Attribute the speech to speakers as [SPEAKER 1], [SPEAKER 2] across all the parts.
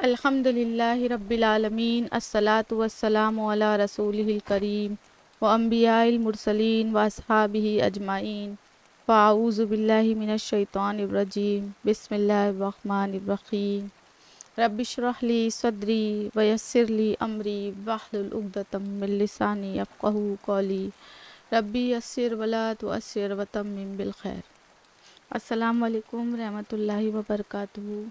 [SPEAKER 1] الحمد للہ رب العالمین، الصلاۃ والسلام علی رسولہ الکریم و انبیاء المرسلین و اصحابہ اجمعین، فاعوذ باللہ من الشیطان الرجیم، بسم اللہ الرحمن الرحیم، رب اشرح لی صدری ویسر لی امری واحلل عقدۃ من لسانی یفقہوا قولی، ربی یسر ولا تعسر وتمم بالخیر۔ السلام علیکم رحمۃ اللہ وبرکاتہ۔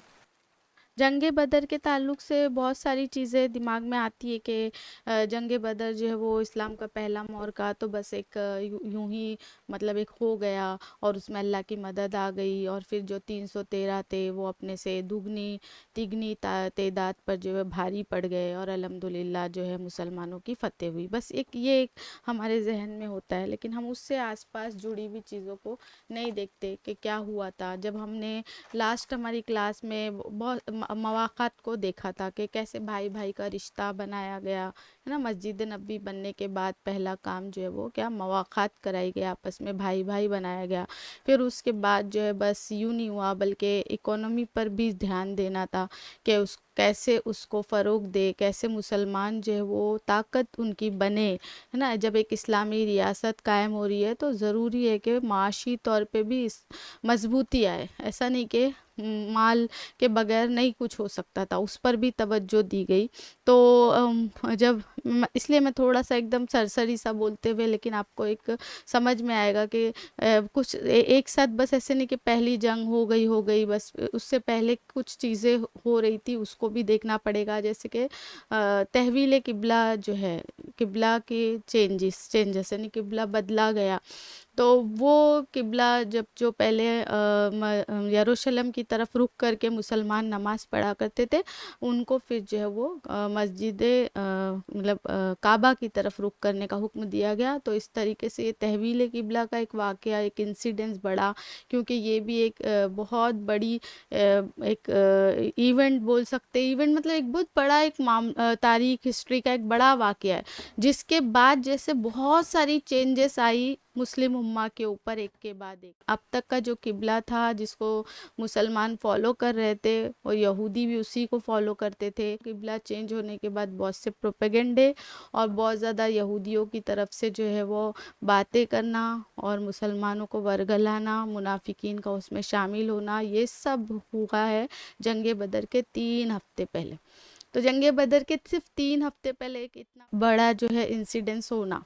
[SPEAKER 1] جنگ بدر کے تعلق سے بہت ساری چیزیں دماغ میں آتی ہے کہ جنگ بدر جو ہے وہ اسلام کا پہلا معرکہ تو بس ایک یوں ہی مطلب ایک ہو گیا اور اس میں اللہ کی مدد آ گئی، اور پھر جو 313 تھے وہ اپنے سے دگنی تگنی تعداد پر جو ہے بھاری پڑ گئے اور الحمدللہ جو ہے مسلمانوں کی فتح ہوئی۔ بس ایک ہمارے ذہن میں ہوتا ہے، لیکن ہم اس سے آس پاس جڑی ہوئی چیزوں کو نہیں دیکھتے کہ کیا ہوا تھا۔ جب ہم نے لاسٹ ہماری کلاس میں بہت مواقعات کو دیکھا تھا کہ کیسے بھائی بھائی کا رشتہ بنایا گیا ہے نا، مسجد نبوی بننے کے بعد پہلا کام جو ہے وہ کیا مواقعات کرائی گیا، آپس میں بھائی بھائی بنایا گیا۔ پھر اس کے بعد جو ہے بس یوں نہیں ہوا، بلکہ اکانومی پر بھی دھیان دینا تھا کہ کیسے اس کو فروغ دے، کیسے مسلمان جو ہے وہ طاقت ان کی بنے ہے نا۔ جب ایک اسلامی ریاست قائم ہو رہی ہے تو ضروری ہے کہ معاشی طور پہ بھی مضبوطی آئے، ایسا نہیں کہ مال کے بغیر نہیں کچھ ہو سکتا تھا، اس پر بھی توجہ دی گئی۔ تو جب اس لیے میں تھوڑا سا ایک دم سرسری سا بولتے ہوئے، لیکن آپ کو ایک سمجھ میں آئے گا کہ کچھ ایک ساتھ بس ایسے نہیں کہ پہلی جنگ ہو گئی بس، اس سے پہلے کچھ چیزیں ہو رہی تھی، اس کو بھی دیکھنا پڑے گا۔ جیسے کہ تحویل قبلہ جو ہے، قبلہ کے چینجز یعنی قبلہ بدلا گیا، تو وہ قبلہ جب جو پہلے یروشلم کی طرف رخ کر کے مسلمان نماز پڑھا کرتے تھے، ان کو پھر جو ہے وہ مسجد مطلب کعبہ کی طرف رخ کرنے کا حکم دیا گیا۔ تو اس طریقے سے یہ تحویل قبلہ کا ایک واقعہ، ایک انسیڈنس بڑا، کیونکہ یہ بھی ایک بہت بڑی ایک ایونٹ بول سکتے، ایونٹ مطلب ایک بہت بڑا ایک تاریخ ہسٹری کا ایک بڑا واقعہ ہے، جس کے بعد جیسے بہت ساری چینجز آئی مسلم امہ کے اوپر ایک کے بعد ایک۔ اب تک کا جو قبلہ تھا جس کو مسلمان فالو کر رہے تھے، اور یہودی بھی اسی کو فالو کرتے تھے، قبلہ چینج ہونے کے بعد بہت سے پروپیگنڈے اور بہت زیادہ یہودیوں کی طرف سے جو ہے وہ باتیں کرنا اور مسلمانوں کو ورگلانا، منافقین کا اس میں شامل ہونا، یہ سب ہوا ہے جنگ بدر کے 3 ہفتے پہلے۔ تو جنگ بدر کے صرف 3 ہفتے پہلے ایک اتنا بڑا جو ہے انسیڈنس ہونا،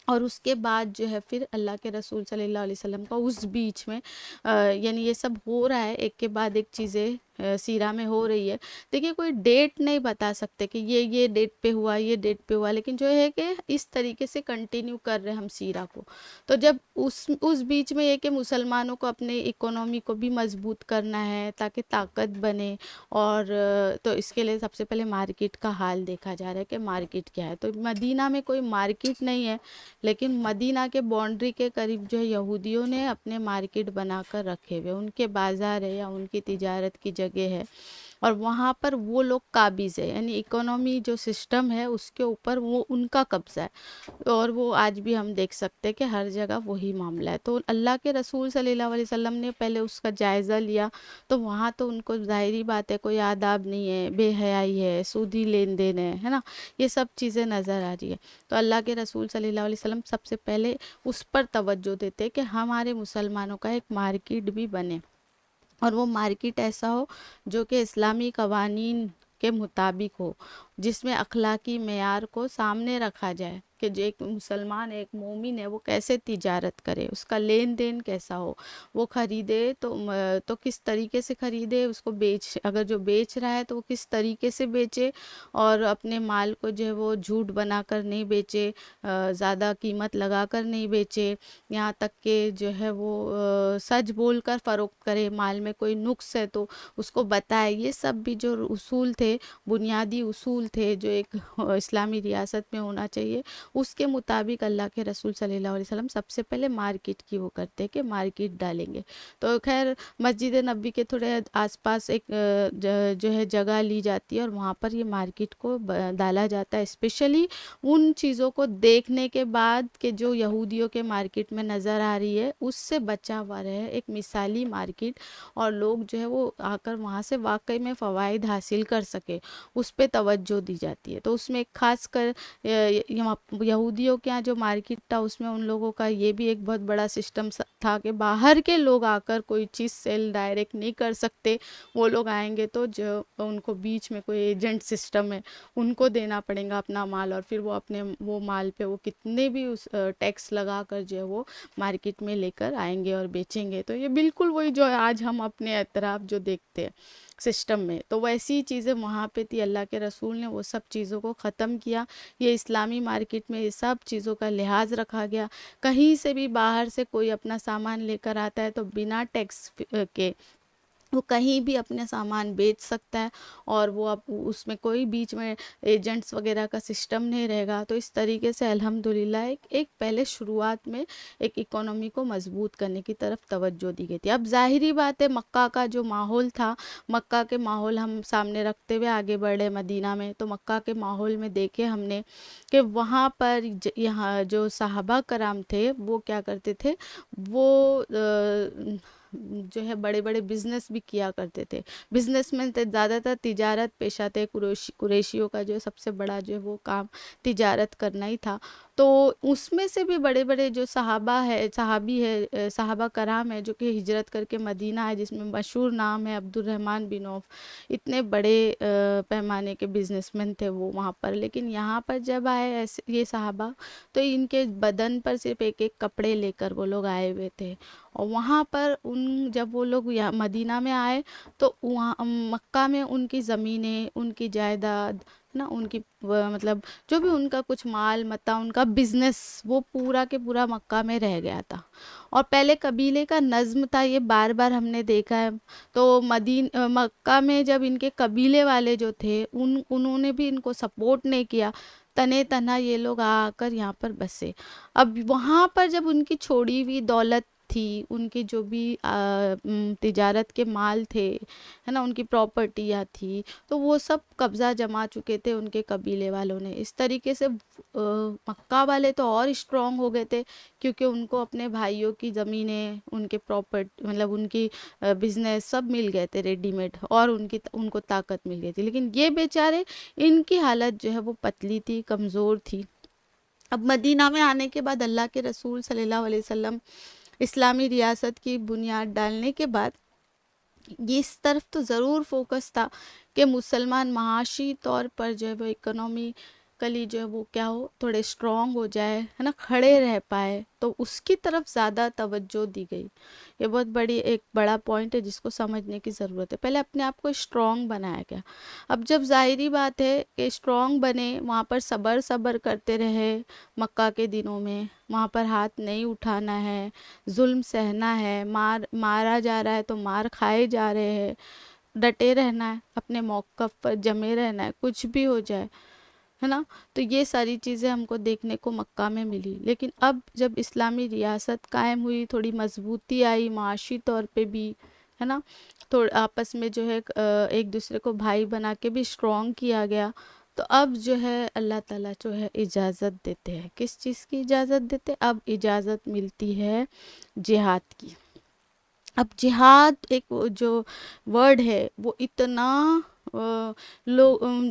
[SPEAKER 1] اور اس کے بعد جو ہے پھر اللہ کے رسول صلی اللہ علیہ وسلم کا اس بیچ میں یعنی یہ سب ہو رہا ہے، ایک کے بعد ایک چیزیں سیرہ میں ہو رہی ہے۔ دیکھیے کوئی ڈیٹ نہیں بتا سکتے کہ یہ ڈیٹ پہ ہوا، یہ ڈیٹ پہ ہوا، لیکن جو ہے کہ اس طریقے سے کنٹینیو کر رہے ہم سیرہ کو۔ تو جب اس بیچ میں یہ کہ مسلمانوں کو اپنے اکانومی کو بھی مضبوط کرنا ہے تاکہ طاقت بنے، اور تو اس کے لیے سب سے پہلے مارکیٹ کا حال دیکھا جا رہا ہے کہ مارکیٹ کیا ہے۔ تو مدینہ میں کوئی مارکیٹ نہیں ہے، لیکن مدینہ کے باؤنڈری کے قریب جو ہے یہودیوں نے اپنے مارکیٹ بنا کر رکھے ہوئے، ان کے بازار ہے یا ان کی تجارت کی جگہ ہے، اور وہاں پر وہ لوگ قابض ہے، یعنی اکانومی جو سسٹم ہے اس کے اوپر وہ ان کا قبضہ ہے، اور وہ آج بھی ہم دیکھ سکتے ہیں کہ ہر جگہ وہی معاملہ ہے۔ تو اللہ کے رسول صلی اللہ علیہ وسلم نے پہلے اس کا جائزہ لیا، تو وہاں تو ان کو ظاہری بات ہے کوئی آداب نہیں ہے، بے حیائی ہے، سودی لین دین ہے نا، یہ سب چیزیں نظر آ رہی ہے۔ تو اللہ کے رسول صلی اللہ علیہ وسلم سب سے پہلے اس پر توجہ دیتے کہ ہمارے مسلمانوں کا ایک مارکیٹ بھی بنے، اور وہ مارکیٹ ایسا ہو جو کہ اسلامی قوانین کے مطابق ہو، جس میں اخلاقی معیار کو سامنے رکھا جائے کہ جو ایک مسلمان ایک مومن ہے وہ کیسے تجارت کرے، اس کا لین دین کیسا ہو، وہ خریدے تو کس طریقے سے خریدے، اس کو اگر جو بیچ رہا ہے تو وہ کس طریقے سے بیچے، اور اپنے مال کو جو ہے وہ جھوٹ بنا کر نہیں بیچے، زیادہ قیمت لگا کر نہیں بیچے، یہاں تک کہ جو ہے وہ سچ بول کر فروخت کرے، مال میں کوئی نقص ہے تو اس کو بتائے۔ یہ سب بھی جو اصول تھے، بنیادی اصول تھے جو ایک اسلامی ریاست میں ہونا چاہیے، اس کے مطابق اللہ کے رسول صلی اللہ علیہ وسلم سب سے پہلے مارکیٹ کی وہ کرتے کہ مارکیٹ ڈالیں گے. تو خیر مسجد نبی کے تھوڑے آس پاس ایک جو ہے جگہ لی جاتی ہے اور وہاں پر یہ مارکیٹ کو ڈالا جاتا ہے، اسپیشلی ان چیزوں کو دیکھنے کے بعد کہ جو یہودیوں کے مارکیٹ میں نظر آ رہی ہے اس سے بچا ہوا رہے، ایک مثالی مارکیٹ، اور لوگ جو ہے وہ آ کر وہاں سے واقعی میں فوائد حاصل کر سکے، اس پہ توجہ دی جاتی ہے. تو اس میں ایک خاص کر یہودیوں کے یہاں جو مارکیٹ تھا اس میں ان لوگوں کا یہ بھی ایک بہت بڑا سسٹم تھا کہ باہر کے لوگ آ کر کوئی چیز سیل ڈائریکٹ نہیں کر سکتے. وہ لوگ آئیں گے تو جو ان کو بیچ میں کوئی ایجنٹ سسٹم ہے ان کو دینا پڑے گا اپنا مال، اور پھر وہ اپنے وہ مال پہ وہ کتنے بھی اس ٹیکس لگا کر جو ہے وہ مارکیٹ میں لے کر آئیں گے اور بیچیں گے. تو یہ بالکل وہی جو ہے آج ہم اپنے اطراف جو دیکھتے ہیں سسٹم میں، تو ویسی چیزیں وہاں پہ تھی. اللہ کے رسول نے وہ سب چیزوں کو ختم کیا. یہ اسلامی مارکیٹ میں یہ سب چیزوں کا لحاظ رکھا گیا. کہیں سے بھی باہر سے کوئی اپنا سامان لے کر آتا ہے تو بنا ٹیکس کے وہ کہیں بھی اپنے سامان بیچ سکتا ہے، اور وہ اب اس میں کوئی بیچ میں ایجنٹس وغیرہ کا سسٹم نہیں رہے گا. تو اس طریقے سے الحمدللہ ایک پہلے شروعات میں ایک اکانومی کو مضبوط کرنے کی طرف توجہ دی گئی تھی. اب ظاہری بات ہے مکہ کا جو ماحول تھا، مکہ کے ماحول ہم سامنے رکھتے ہوئے آگے بڑھے مدینہ میں. تو مکہ کے ماحول میں دیکھے ہم نے کہ وہاں پر یہاں جو صحابہ کرام تھے وہ کیا کرتے تھے، وہ جو ہے بڑے بڑے بزنس بھی کیا کرتے تھے. بزنس میں زیادہ تر تجارت پیشہ تھے. قریشیوں کا جو سب سے بڑا جو ہے وہ کام تجارت کرنا ہی تھا. تو اس میں سے بھی بڑے بڑے جو صحابی ہے صحابہ کرام ہے جو کہ ہجرت کر کے مدینہ ہے، جس میں مشہور نام ہے عبد الرحمن بن عوف. اتنے بڑے پیمانے کے بزنس مین تھے وہ وہاں پر. لیکن یہاں پر جب آئے ایسے یہ صحابہ تو ان کے بدن پر صرف ایک ایک کپڑے لے کر وہ لوگ آئے ہوئے تھے. اور وہاں پر جب وہ لوگ مدینہ میں آئے تو وہاں مکہ میں ان کی زمینیں، ان کی جائیداد نا، ان کی مطلب جو بھی ان کا کچھ مال متا، ان کا بزنس وہ پورا کے پورا مکہ میں رہ گیا تھا. اور پہلے قبیلے کا نظم تھا، یہ بار بار ہم نے دیکھا ہے. تو مکہ میں جب ان کے قبیلے والے جو تھے انہوں نے بھی ان کو سپورٹ نہیں کیا، تنے تنہا یہ لوگ آ کر یہاں پر بسے. اب وہاں پر جب ان کی چھوڑی ہوئی دولت تھی، ان کی جو بھی تجارت کے مال تھے ہے نا، ان کی پراپرٹیاں تھی، تو وہ سب قبضہ جما چکے تھے ان کے قبیلے والوں نے. اس طریقے سے مکہ والے تو اور اسٹرانگ ہو گئے تھے کیونکہ ان کو اپنے بھائیوں کی زمینیں، ان کے پراپرٹی مطلب ان کی بزنس سب مل گئے تھے ریڈی میڈ، اور ان کو طاقت مل گئی تھی. لیکن یہ بیچارے ان کی حالت جو ہے وہ پتلی تھی، کمزور تھی. اب مدینہ میں آنے کے بعد اللہ کے رسول صلی اللہ علیہ وسلم اسلامی ریاست کی بنیاد ڈالنے کے بعد یہ اس طرف تو ضرور فوکس تھا کہ مسلمان معاشی طور پر جو ہے وہ اکنومیکلی جو ہے وہ کیا ہو، تھوڑے اسٹرانگ ہو جائے ہے نا، کھڑے رہ پائے. تو اس کی طرف زیادہ توجہ دی گئی. یہ بہت ایک بڑا پوائنٹ ہے جس کو سمجھنے کی ضرورت ہے. پہلے اپنے آپ کو اسٹرانگ بنایا گیا. اب جب ظاہری بات ہے کہ اسٹرانگ بنے، وہاں پر صبر کرتے رہے. مکہ کے دنوں میں وہاں پر ہاتھ نہیں اٹھانا ہے، ظلم سہنا ہے، مارا جا رہا ہے تو مار کھائے جا رہے ہیں، ڈٹے رہنا ہے، اپنے موقف پر جمے رہنا ہے، کچھ بھی ہو جائے ہے نا. تو یہ ساری چیزیں ہم کو دیکھنے کو مکہ میں ملی. لیکن اب جب اسلامی ریاست قائم ہوئی، تھوڑی مضبوطی آئی معاشی طور پہ بھی ہے نا، تو آپس میں جو ہے ایک دوسرے کو بھائی بنا کے بھی اسٹرانگ کیا گیا. تو اب جو ہے اللہ تعالیٰ جو ہے اجازت دیتے ہیں. کس چیز کی اجازت دیتے؟ اب اجازت ملتی ہے جہاد کی. اب جہاد ایک جو ورڈ ہے وہ اتنا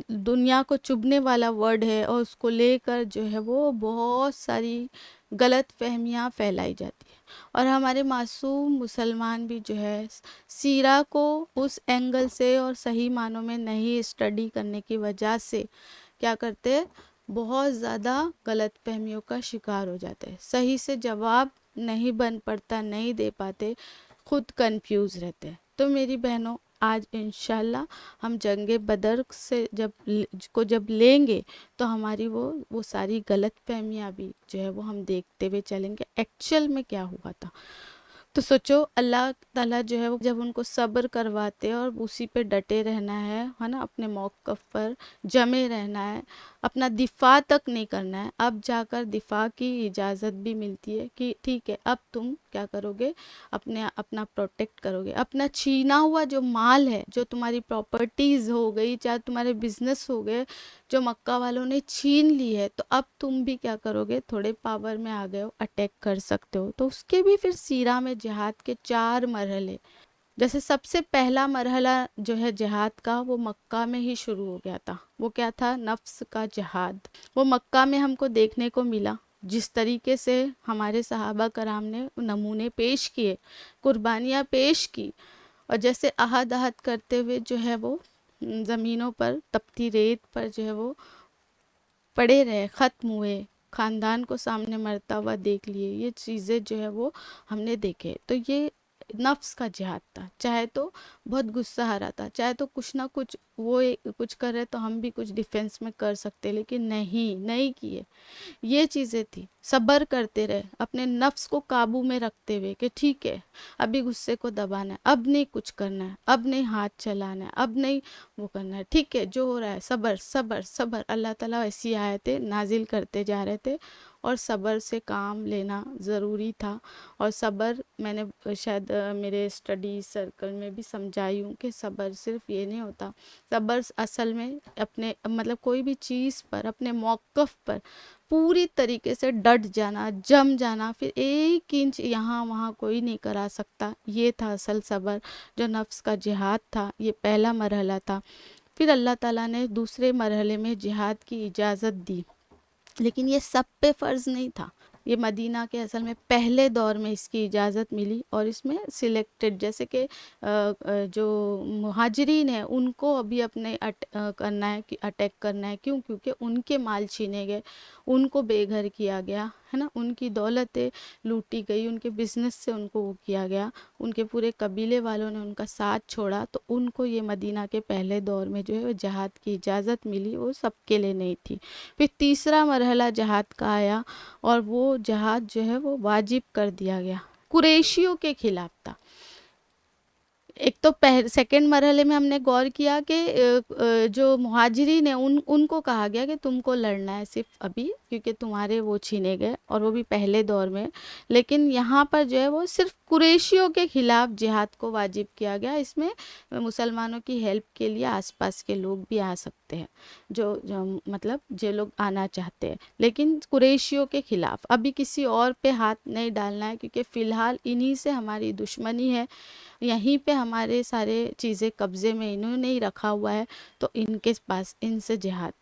[SPEAKER 1] دنیا کو چبھنے والا ورڈ ہے، اور اس کو لے کر جو ہے وہ بہت ساری غلط فہمیاں پھیلائی جاتی ہیں. اور ہمارے معصوم مسلمان بھی جو ہے سیرہ کو اس اینگل سے اور صحیح معنوں میں نہیں اسٹڈی کرنے کی وجہ سے کیا کرتے ہیں، بہت زیادہ غلط فہمیوں کا شکار ہو جاتے ہیں. صحیح سے جواب نہیں بن پڑتا، نہیں دے پاتے، خود کنفیوز رہتے ہیں. تو میری بہنوں، آج انشاءاللہ ہم جنگ بدر سے جب لیں گے تو ہماری وہ ساری غلط فہمیاں بھی جو ہے وہ ہم دیکھتے ہوئے چلیں گے ایکچوئل میں کیا ہوا تھا. تو سوچو اللہ تعالیٰ جو ہے جب ان کو صبر کرواتے اور اسی پہ ڈٹے رہنا ہے نا، اپنے موقف پر جمے رہنا ہے. اپنا دفاع تک نہیں کرنا ہے، اب جا کر دفاع کی اجازت بھی ملتی ہے کہ ٹھیک ہے اب تم کیا کرو گے، اپنا پروٹیکٹ کرو گے، اپنا چھینا ہوا جو مال ہے، جو تمہاری پراپرٹیز ہو گئی، چاہے تمہارے بزنس ہو گئے، جو مکہ والوں نے چھین لی ہے، تو اب تم بھی کیا کرو گے، تھوڑے پاور میں آ گئے ہو، اٹیک کر سکتے ہو۔ تو اس کے بھی پھر سیرہ میں جہاد کے 4 مرحلے، جیسے سب سے پہلا مرحلہ جو ہے جہاد کا، وہ مکہ میں ہی شروع ہو گیا تھا۔ وہ کیا تھا؟ نفس کا جہاد۔ وہ مکہ میں ہم کو دیکھنے کو ملا، جس طریقے سے ہمارے صحابہ کرام نے نمونے پیش کیے، قربانیاں پیش کی، اور جیسے عہد کرتے ہوئے جو ہے وہ زمینوں پر، تپتی ریت پر جو ہے وہ پڑے رہے، ختم ہوئے، خاندان کو سامنے مرتا ہوا دیکھ لیے، یہ چیزیں جو ہے وہ ہم نے دیکھے۔ تو یہ نفس کا جہاد تھا۔ چاہے تو بہت غصہ آ رہا تھا، چاہے تو کچھ نہ کچھ وہ کچھ کر رہے تو ہم بھی کچھ ڈیفینس میں کر سکتے، لیکن نہیں کیے۔ یہ چیزیں تھی، صبر کرتے رہے، اپنے نفس کو قابو میں رکھتے ہوئے کہ ٹھیک ہے ابھی غصے کو دبانا ہے، اب نہیں کچھ کرنا ہے، اب نہیں ہاتھ چلانا ہے، اب نہیں وہ کرنا ہے، ٹھیک ہے جو ہو رہا ہے، صبر صبر صبر۔ اللہ تعالیٰ ایسی آیتیں نازل کرتے جا رہے تھے، اور صبر سے کام لینا ضروری تھا۔ اور صبر میں نے شاید میرے اسٹڈی سرکل میں بھی سمجھائی ہوں کہ صبر صرف یہ نہیں ہوتا، صبر اصل میں اپنے مطلب کوئی بھی چیز پر، اپنے موقف پر پوری طریقے سے ڈٹ جانا، جم جانا، پھر 1 انچ یہاں وہاں کوئی نہیں کرا سکتا، یہ تھا اصل صبر جو نفس کا جہاد تھا۔ یہ پہلا مرحلہ تھا۔ پھر اللہ تعالیٰ نے دوسرے مرحلے میں جہاد کی اجازت دی، لیکن یہ سب پہ فرض نہیں تھا۔ یہ مدینہ کے اصل میں پہلے دور میں اس کی اجازت ملی، اور اس میں سلیکٹڈ، جیسے کہ جو مہاجرین ہیں ان کو ابھی اپنے کرنا ہے، اٹیک کرنا ہے، کیوں؟ کیونکہ ان کے مال چھینے گئے، ان کو بے گھر کیا گیا ہے نا، ان کی دولتیں لوٹی گئی، ان کے بزنس سے ان کو وہ کیا گیا، ان کے پورے قبیلے والوں نے ان کا ساتھ چھوڑا، تو ان کو یہ مدینہ کے پہلے دور میں جو ہے وہ جہاد کی اجازت ملی، وہ سب کے لیے نہیں تھی۔ پھر تیسرا مرحلہ جہاد کا آیا، اور وہ جہاد جو ہے وہ واجب کر دیا گیا، قریشیوں کے خلاف تھا۔ ایک تو سیکنڈ مرحلے میں ہم نے غور کیا کہ جو مہاجرین ہیں ان کو کہا گیا کہ تم کو لڑنا ہے صرف ابھی، کیونکہ تمہارے وہ چھینے گئے، اور وہ بھی پہلے دور میں۔ لیکن یہاں پر جو ہے وہ صرف قریشیوں کے خلاف جہاد کو واجب کیا گیا۔ اس میں مسلمانوں کی ہیلپ کے لیے آس پاس کے لوگ بھی آ سکتے ہیں، جو مطلب جو لوگ آنا چاہتے ہیں، لیکن قریشیوں کے خلاف ابھی کسی اور پہ ہاتھ نہیں ڈالنا ہے، کیونکہ فی الحال انہی سے ہماری دشمنی ہے، یہیں پہ ہمارے سارے چیزیں قبضے میں انہوں نے ہی رکھا ہوا ہے، تو ان کے پاس ان سے جہاد۔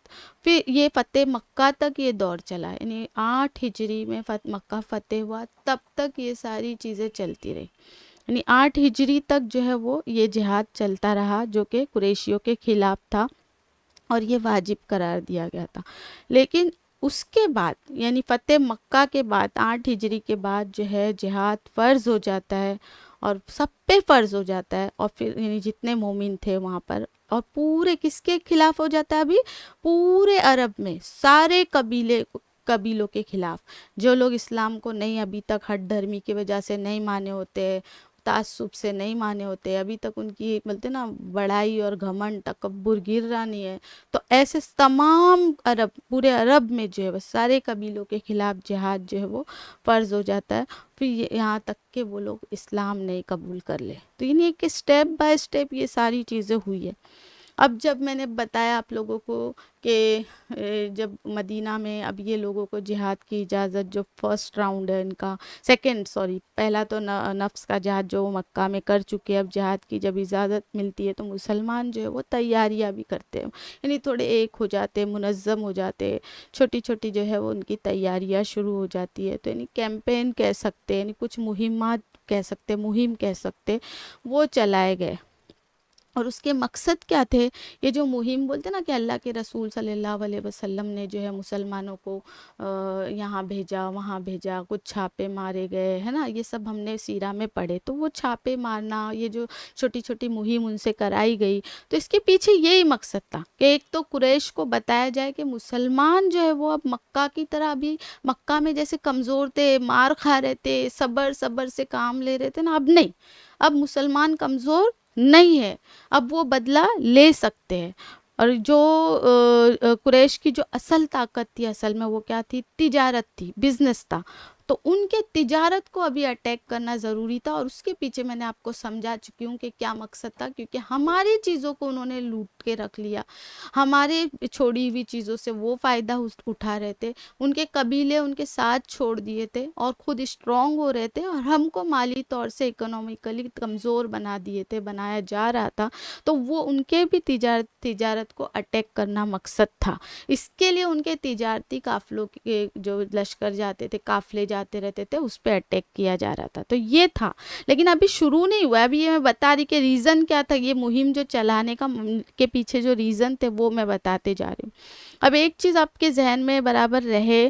[SPEAKER 1] پھر یہ فتح مکہ تک یہ دور چلا، یعنی 8 ہجری میں مکہ فتح ہوا، تب تک یہ ساری چیزیں چلتی رہی، یعنی 8 ہجری تک جو ہے وہ یہ جہاد چلتا رہا، جو کہ قریشیوں کے خلاف تھا، اور یہ واجب قرار دیا گیا تھا۔ لیکن اس کے بعد، یعنی فتح مکہ کے بعد 8 ہجری کے بعد جو ہے جہاد فرض ہو جاتا ہے، اور سب پہ فرض ہو جاتا ہے، اور پھر یعنی جتنے مومن تھے وہاں پر، اور پورے کس کے خلاف ہو جاتا ہے؟ ابھی پورے عرب میں سارے قبیلوں کے خلاف، جو لوگ اسلام کو نہیں ابھی تک ہٹ دھرمی کی وجہ سے نہیں مانے ہوتے، تعصب سے نہیں مانے ہوتے، ابھی تک ان کی بولتے نا بڑائی اور گھمنڈ تکبر گر رہا نہیں ہے، تو ایسے تمام پورے عرب میں جو ہے وہ سارے قبیلوں کے خلاف جہاد جو ہے وہ فرض ہو جاتا ہے، پھر یہاں تک کہ وہ لوگ اسلام نہیں قبول کر لے۔ تو یعنی ایک اسٹیپ بائی اسٹیپ یہ ساری چیزیں ہوئی ہے۔ اب جب میں نے بتایا آپ لوگوں کو کہ جب مدینہ میں اب یہ لوگوں کو جہاد کی اجازت، جو فرسٹ راؤنڈ ہے ان کا، پہلا تو نفس کا جہاد جو مکہ میں کر چکے، اب جہاد کی جب اجازت ملتی ہے تو مسلمان جو ہے وہ تیاریاں بھی کرتے ہیں، یعنی تھوڑے ایک ہو جاتے، منظم ہو جاتے، چھوٹی چھوٹی جو ہے وہ ان کی تیاریاں شروع ہو جاتی ہے، تو یعنی کیمپین کہہ سکتے، یعنی کچھ مہمات کہہ سکتے، مہم کہہ سکتے، وہ چلائے گئے۔ اور اس کے مقصد کیا تھے؟ یہ جو مہم بولتے نا کہ اللہ کے رسول صلی اللہ علیہ وسلم نے جو ہے مسلمانوں کو یہاں بھیجا، وہاں بھیجا، کچھ چھاپے مارے گئے، ہے نا، یہ سب ہم نے سیرہ میں پڑھے، تو وہ چھاپے مارنا، یہ جو چھوٹی چھوٹی مہم ان سے کرائی گئی، تو اس کے پیچھے یہی مقصد تھا کہ ایک تو قریش کو بتایا جائے کہ مسلمان جو ہے وہ اب مکہ کی طرح، ابھی مکہ میں جیسے کمزور تھے، مار کھا رہے تھے، صبر سے کام لے رہے تھے نا، اب نہیں، اب مسلمان کمزور نہیں ہے، اب وہ بدلہ لے سکتے ہیں، اور جو قریش کی جو اصل طاقت تھی، اصل میں وہ کیا تھی؟ تجارت تھی، بزنس تھا. تو ان کے تجارت کو ابھی اٹیک کرنا ضروری تھا، اور اس کے پیچھے میں نے آپ کو سمجھا چکی ہوں کہ کیا مقصد تھا. کیونکہ ہماری چیزوں کو انہوں نے لوٹ کے رکھ لیا، ہمارے چھوڑی ہوئی چیزوں سے وہ فائدہ اٹھا رہے تھے، ان کے قبیلے ان کے ساتھ چھوڑ دیے تھے اور خود اسٹرانگ ہو رہے تھے، اور ہم کو مالی طور سے اکنومیکلی کمزور بنا دیے تھے، بنایا جا رہا تھا. تو وہ ان کے بھی تجارت کو اٹیک کرنا مقصد تھا. اس کے لیے ان کے تجارتی قافلوں کے جو لشکر جاتے تھے، قافلے جاتے رہتے تھے، اس پہ اٹیک کیا جا رہا تھا. تو یہ تھا، لیکن ابھی شروع نہیں ہوا. ابھی یہ میں بتا رہی کہ ریزن کیا تھا، یہ مہم جو چلانے کا کے پیچھے جو ریزن تھے وہ میں بتاتے جا رہی ہوں. اب ایک چیز آپ کے ذہن میں برابر رہے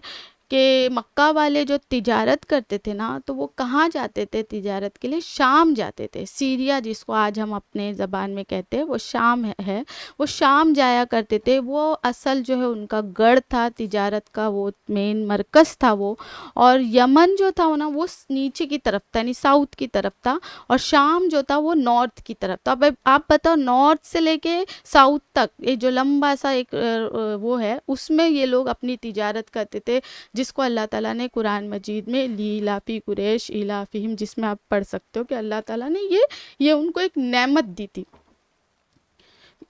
[SPEAKER 1] کہ مکہ والے جو تجارت کرتے تھے نا، تو وہ کہاں جاتے تھے تجارت کے لیے؟ شام جاتے تھے. سیریا جس کو آج ہم اپنے زبان میں کہتے ہیں، وہ شام ہے. وہ شام جایا کرتے تھے. وہ اصل جو ہے ان کا گڑھ تھا تجارت کا، وہ مین مرکز تھا وہ. اور یمن جو تھا نا، وہ نیچے کی طرف تھا، یعنی ساؤتھ کی طرف تھا، اور شام جو تھا وہ نارتھ کی طرف تھا. اب آپ بتاؤ، نارتھ سے لے کے ساؤتھ تک یہ جو لمبا سا ایک وہ ہے، اس میں یہ لوگ اپنی تجارت کرتے تھے، جس کو اللہ تعالیٰ نے قرآن مجید میں لیلافی قریش ایلافہم، جس میں آپ پڑھ سکتے ہو کہ اللہ تعالیٰ نے یہ ان کو ایک نعمت دی تھی.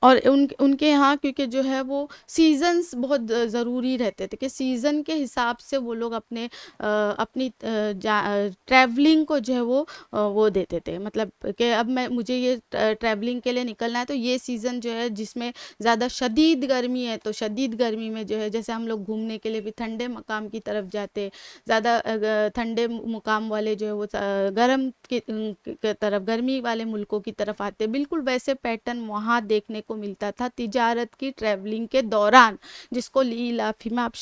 [SPEAKER 1] اور ان کے یہاں کیونکہ جو ہے وہ سیزنز بہت ضروری رہتے تھے، کہ سیزن کے حساب سے وہ لوگ اپنی ٹریولنگ کو جو ہے وہ دیتے تھے. مطلب کہ اب مجھے یہ ٹریولنگ کے لیے نکلنا ہے، تو یہ سیزن جو ہے جس میں زیادہ شدید گرمی ہے، تو شدید گرمی میں جو ہے جیسے ہم لوگ گھومنے کے لیے بھی ٹھنڈے مقام کی طرف جاتے، زیادہ ٹھنڈے مقام والے جو ہے وہ گرم کی طرف، گرمی والے ملکوں کی طرف آتے. بالکل ویسے پیٹرن وہاں دیکھنے کو ملتا تھا تجارت کی ٹریولنگ کے دوران، جس کو لیلافی میں آپ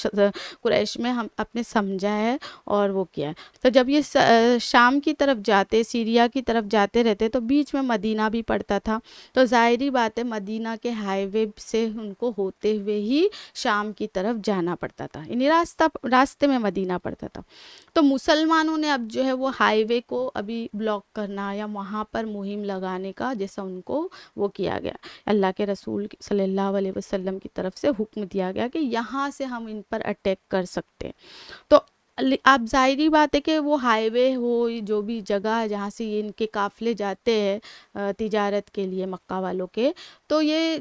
[SPEAKER 1] قریش میں ہم اپنے سمجھا ہے اور وہ کیا ہے. تو جب یہ شام کی طرف جاتے، سیریا کی طرف جاتے رہتے، تو بیچ میں مدینہ بھی پڑتا تھا. تو ظاہری بات ہے مدینہ کے ہائی وے سے ان کو ہوتے ہوئے ہی شام کی طرف جانا پڑتا تھا، یعنی راستے میں مدینہ پڑتا تھا. تو مسلمانوں نے اب جو ہے وہ ہائی وے کو ابھی بلاک کرنا یا وہاں پر مہم لگانے کا جیسا ان کو وہ کیا گیا، اللہ کے رسول صلی اللہ علیہ وسلم کی طرف سے حکم دیا گیا کہ یہاں سے ہم ان پر اٹیک کر سکتے ہیں. تو آپ ظاہری بات ہے کہ وہ ہائی وے ہو، جو بھی جگہ ہے جہاں سے یہ ان کے قافلے جاتے ہیں تجارت کے لیے مکہ والوں کے، تو یہ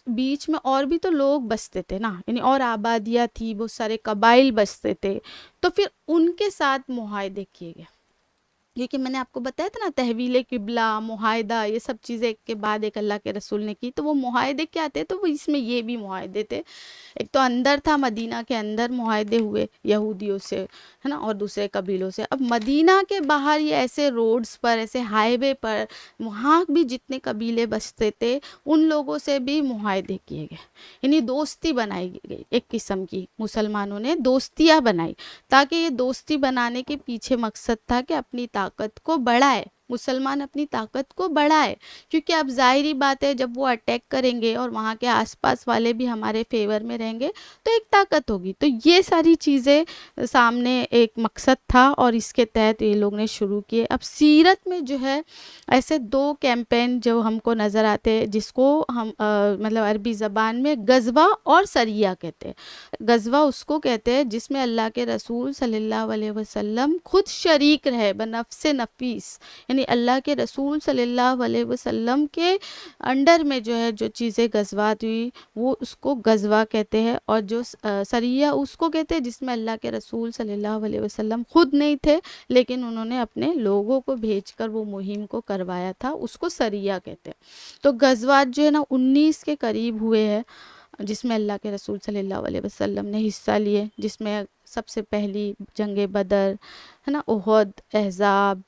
[SPEAKER 1] بیچ میں اور بھی تو لوگ بستے تھے نا، یعنی اور آبادیاں تھی، بہت سارے قبائل بستے تھے. تو پھر ان کے ساتھ معاہدے کیے گئے، کیونکہ میں نے آپ کو بتایا تھا نا تحویل قبلہ، معاہدہ، یہ سب چیزیں ایک کے بعد ایک اللہ کے رسول نے کی. تو وہ معاہدے کیا تھے؟ تو وہ اس میں یہ بھی معاہدے تھے. ایک تو اندر تھا، مدینہ کے اندر معاہدے ہوئے یہودیوں سے، ہے نا، اور دوسرے قبیلوں سے. اب مدینہ کے باہر یہ ایسے روڈز پر، ایسے ہائی وے پر، وہاں بھی جتنے قبیلے بستے تھے ان لوگوں سے بھی معاہدے کیے گئے، یعنی دوستی بنائی گئی. ایک قسم کی مسلمانوں نے دوستیاں بنائی، تاکہ یہ دوستی بنانے کے پیچھے مقصد تھا کہ اپنی طاقت کو بڑھائے، مسلمان اپنی طاقت کو بڑھائے. کیونکہ اب ظاہری بات ہے جب وہ اٹیک کریں گے اور وہاں کے آس پاس والے بھی ہمارے فیور میں رہیں گے تو ایک طاقت ہوگی. تو یہ ساری چیزیں سامنے ایک مقصد تھا، اور اس کے تحت یہ لوگ نے شروع کیے. اب سیرت میں جو ہے ایسے دو کیمپین جو ہم کو نظر آتے ہیں، جس کو ہم مطلب عربی زبان میں غزوہ اور سریہ کہتے ہیں. غزوہ اس کو کہتے ہیں جس میں اللہ کے رسول صلی اللہ علیہ وسلم خود شریک رہے بنفس نفیس، یعنی اللہ کے رسول صلی اللہ علیہ وسلم کے انڈر میں جو ہے جو چیزیں غزوات ہوئی وہ اس کو غزوہ کہتے ہیں. اور جو سریہ اس کو کہتے ہیں جس میں اللہ کے رسول صلی اللہ علیہ وسلم خود نہیں تھے، لیکن انہوں نے اپنے لوگوں کو بھیج کر وہ مہم کو کروایا تھا، اس کو سریہ کہتے ہیں. تو غزوات جو ہے نا 19 کے قریب ہوئے ہیں، جس میں اللہ کے رسول صلی اللہ علیہ وسلم نے حصہ لیے، جس میں سب سے پہلی جنگ بدر ہے نا، احد، احزاب،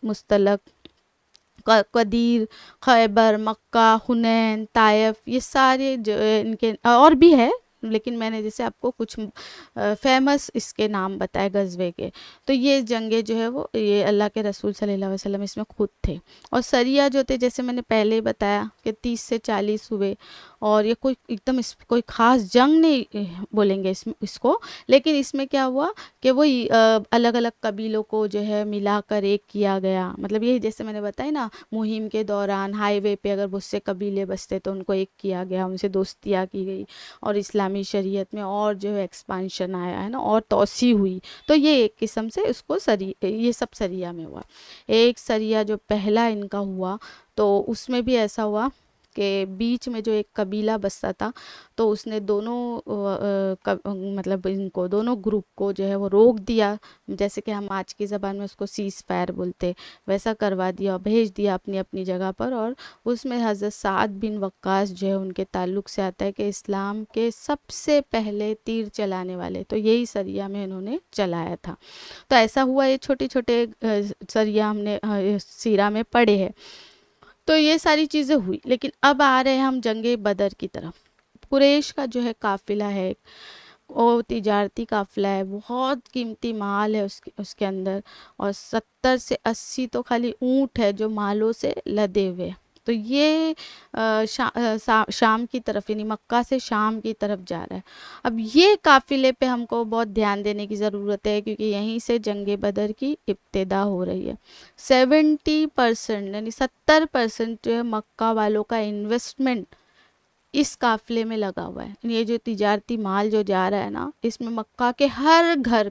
[SPEAKER 1] مستلق، قدیر، خیبر، مکہ، حنین، طائف، یہ سارے جو ان کے اور بھی ہے لیکن میں نے جیسے آپ کو کچھ فیمس اس کے نام بتائے غزوے کے. تو یہ جنگیں جو ہے وہ یہ اللہ کے رسول صلی اللہ علیہ وسلم اس میں خود تھے. اور سریہ جو تھے جیسے میں نے پہلے ہی بتایا کہ 30 سے 40 ہوئے. اور یہ کوئی ایک دم کوئی خاص جنگ نہیں بولیں گے اس کو، لیکن اس میں کیا ہوا کہ وہ الگ الگ قبیلوں کو جو ہے ملا کر ایک کیا گیا. مطلب یہی جیسے میں نے بتایا نا، مہم کے دوران ہائی وے پہ اگر بہت سے قبیلے بستے تو ان کو ایک کیا گیا، ان سے دوستیاں کی گئی، اور اسلامی شریعت میں اور جو ہے ایکسپانشن آیا ہے نا، اور توسیع ہوئی. تو یہ ایک قسم سے اس کو یہ سب سریہ میں ہوا. ایک سریہ جو پہلا ان کا ہوا تو اس میں بھی ایسا ہوا کہ بیچ میں جو ایک قبیلہ بستا تھا تو اس نے دونوں مطلب ان کو دونوں گروپ کو جو ہے وہ روک دیا، جیسے کہ ہم آج کی زبان میں اس کو سیز فائر بولتے، ویسا کروا دیا اور بھیج دیا اپنی اپنی جگہ پر. اور اس میں حضرت سعد بن وقاص جو ہے ان کے تعلق سے آتا ہے کہ اسلام کے سب سے پہلے تیر چلانے والے تو یہی سریہ میں انہوں نے چلایا تھا. تو ایسا ہوا، یہ چھوٹے چھوٹے سریہ ہم نے سیرہ میں پڑھے ہیں. تو یہ ساری چیزیں ہوئی. لیکن اب آ رہے ہیں ہم جنگ بدر کی طرف. قریش کا جو ہے قافلہ ہے، وہ تجارتی قافلہ ہے، بہت قیمتی مال ہے اس کے اندر، اور 70 سے 80 تو خالی اونٹ ہے جو مالوں سے لدے ہوئے. تو یہ شام کی طرف یعنی مکہ سے شام کی طرف جا رہا ہے. اب یہ قافلے پہ ہم کو بہت دھیان دینے کی ضرورت ہے، کیونکہ یہیں سے جنگ بدر کی ابتدا ہو رہی ہے. 70% یعنی 70% جو ہے مکہ والوں کا انویسٹمنٹ اس قافلے میں لگا ہوا ہے. یہ جو تجارتی مال جو جا رہا ہے نا، اس میں مکہ کے ہر گھر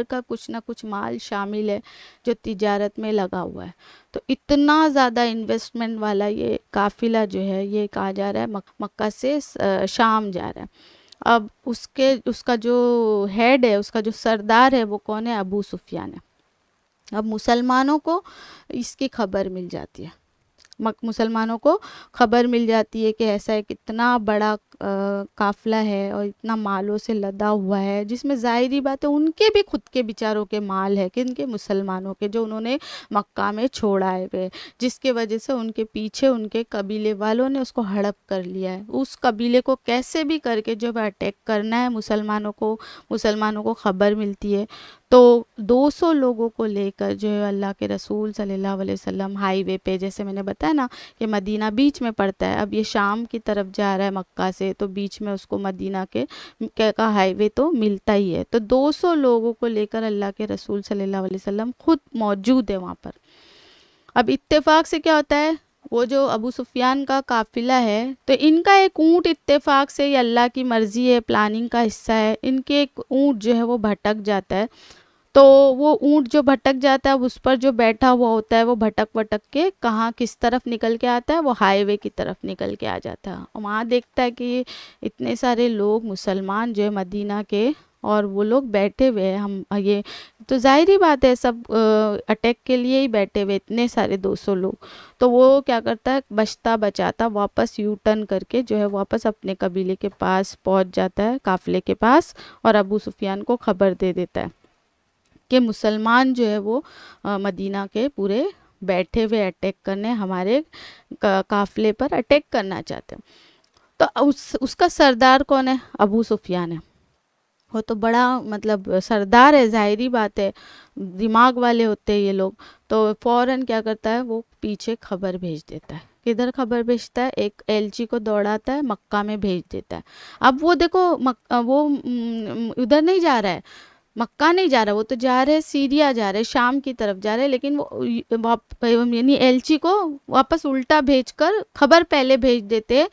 [SPEAKER 1] کا کچھ نہ کچھ مال شامل ہے جو تجارت میں لگا ہوا ہے. تو اتنا زیادہ انویسٹمنٹ والا یہ قافلہ جو ہے یہ کہا جا رہا ہے مکہ سے شام جا رہا ہے. اب اس کا جو ہیڈ ہے، اس کا جو سردار ہے، وہ کون ہے؟ ابو سفیان ہے. اب مسلمانوں کو اس کی خبر مل جاتی ہے، مسلمانوں کو خبر مل جاتی ہے کہ ایسا ایک اتنا بڑا قافلہ ہے اور اتنا مالوں سے لدا ہوا ہے، جس میں ظاہری بات ہے ان کے بھی خود کے بیچاروں کے مال ہے، کن کے؟ مسلمانوں کے، جو انہوں نے مکہ میں چھوڑائے ہوئے، جس کی وجہ سے ان کے پیچھے ان کے قبیلے والوں نے اس کو ہڑپ کر لیا ہے. اس قبیلے کو کیسے بھی کر کے جو اٹیک کرنا ہے مسلمانوں کو خبر ملتی ہے. تو 200 لوگوں کو لے کر جو ہے اللہ کے رسول صلی اللہ علیہ وسلم ہائی وے پہ، جیسے میں نے بتایا نا کہ مدینہ بیچ میں پڑتا ہے، اب یہ شام کی طرف جا رہا ہے مکہ سے، تو بیچ میں اس کو مدینہ کا ہائی وے تو ملتا ہی ہے. تو 200 لوگوں کو لے کر اللہ کے رسول صلی اللہ علیہ وسلم خود موجود ہے وہاں پر. اب اتفاق سے کیا ہوتا ہے، وہ جو ابو سفیان کا قافلہ ہے تو ان کا ایک اونٹ اتفاق سے، یہ اللہ کی مرضی ہے، پلاننگ کا حصہ ہے، ان کے ایک اونٹ جو ہے وہ بھٹک جاتا ہے. تو وہ اونٹ جو بھٹک جاتا ہے، اس پر جو بیٹھا ہوا ہوتا ہے وہ بھٹک وٹک کے کہاں کس طرف نکل کے آتا ہے؟ وہ ہائی وے کی طرف نکل کے آ جاتا ہے. اور وہاں دیکھتا ہے کہ اتنے سارے لوگ مسلمان جو ہے مدینہ کے، اور وہ لوگ بیٹھے ہوئے ہیں، یہ تو ظاہری بات ہے سب اٹیک کے لیے ہی بیٹھے ہوئے اتنے سارے 200 لوگ. تو وہ کیا کرتا ہے، بچتا بچاتا واپس یو ٹرن کر کے جو ہے واپس اپنے قبیلے کے پاس پہنچ جاتا ہے، قافلے کے پاس، اور ابو سفیان کو خبر دے دیتا ہے کہ مسلمان جو ہے وہ مدینہ کے پورے بیٹھے ہوئے اٹیک کرنے، ہمارے قافلے پر اٹیک کرنا چاہتے ہیں. تو اس کا سردار کون ہے؟ ابو سفیان ہے. وہ تو بڑا مطلب سردار ہے، ظاہری بات ہے، دماغ والے ہوتے ہیں یہ لوگ. تو فوراً کیا کرتا ہے، وہ پیچھے خبر بھیج دیتا ہے. کدھر خبر بھیجتا ہے؟ ایک ایلچی کو دوڑاتا ہے، مکہ میں بھیج دیتا ہے. اب وہ دیکھو وہ ادھر نہیں جا رہا ہے، مکہ نہیں جا رہا، وہ تو جا رہے سیریا جا رہے، شام کی طرف جا رہے، لیکن وہ یعنی ایلچی کو واپس الٹا بھیج کر خبر پہلے بھیج دیتے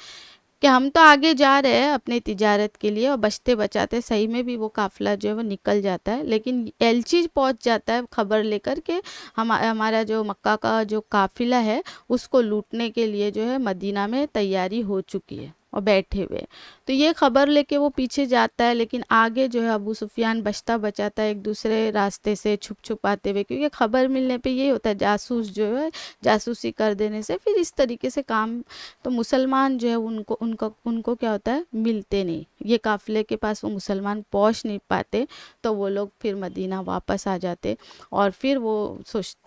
[SPEAKER 1] کہ ہم تو آگے جا رہے ہیں اپنی تجارت کے لیے، اور بچتے بچاتے صحیح میں بھی وہ قافلہ جو ہے وہ نکل جاتا ہے. لیکن ایلچی پہنچ جاتا ہے خبر لے کر کے ہمارا جو مکہ کا جو قافلہ ہے اس کو لوٹنے کے لیے جو ہے مدینہ میں تیاری ہو چکی ہے اور بیٹھے ہوئے. تو یہ خبر لے کے وہ پیچھے جاتا ہے، لیکن آگے جو ہے ابو سفیان بچتا بچاتا ہے ایک دوسرے راستے سے چھپ آتے ہوئے، کیونکہ خبر ملنے پہ یہ ہوتا ہے جاسوس جو ہے جاسوسی کر دینے سے پھر اس طریقے سے کام. تو مسلمان جو ہے ان کو کیا ہوتا ہے، ملتے نہیں، یہ قافلے کے پاس وہ مسلمان پہنچ نہیں پاتے، تو وہ لوگ پھر مدینہ واپس آ جاتے. اور پھر وہ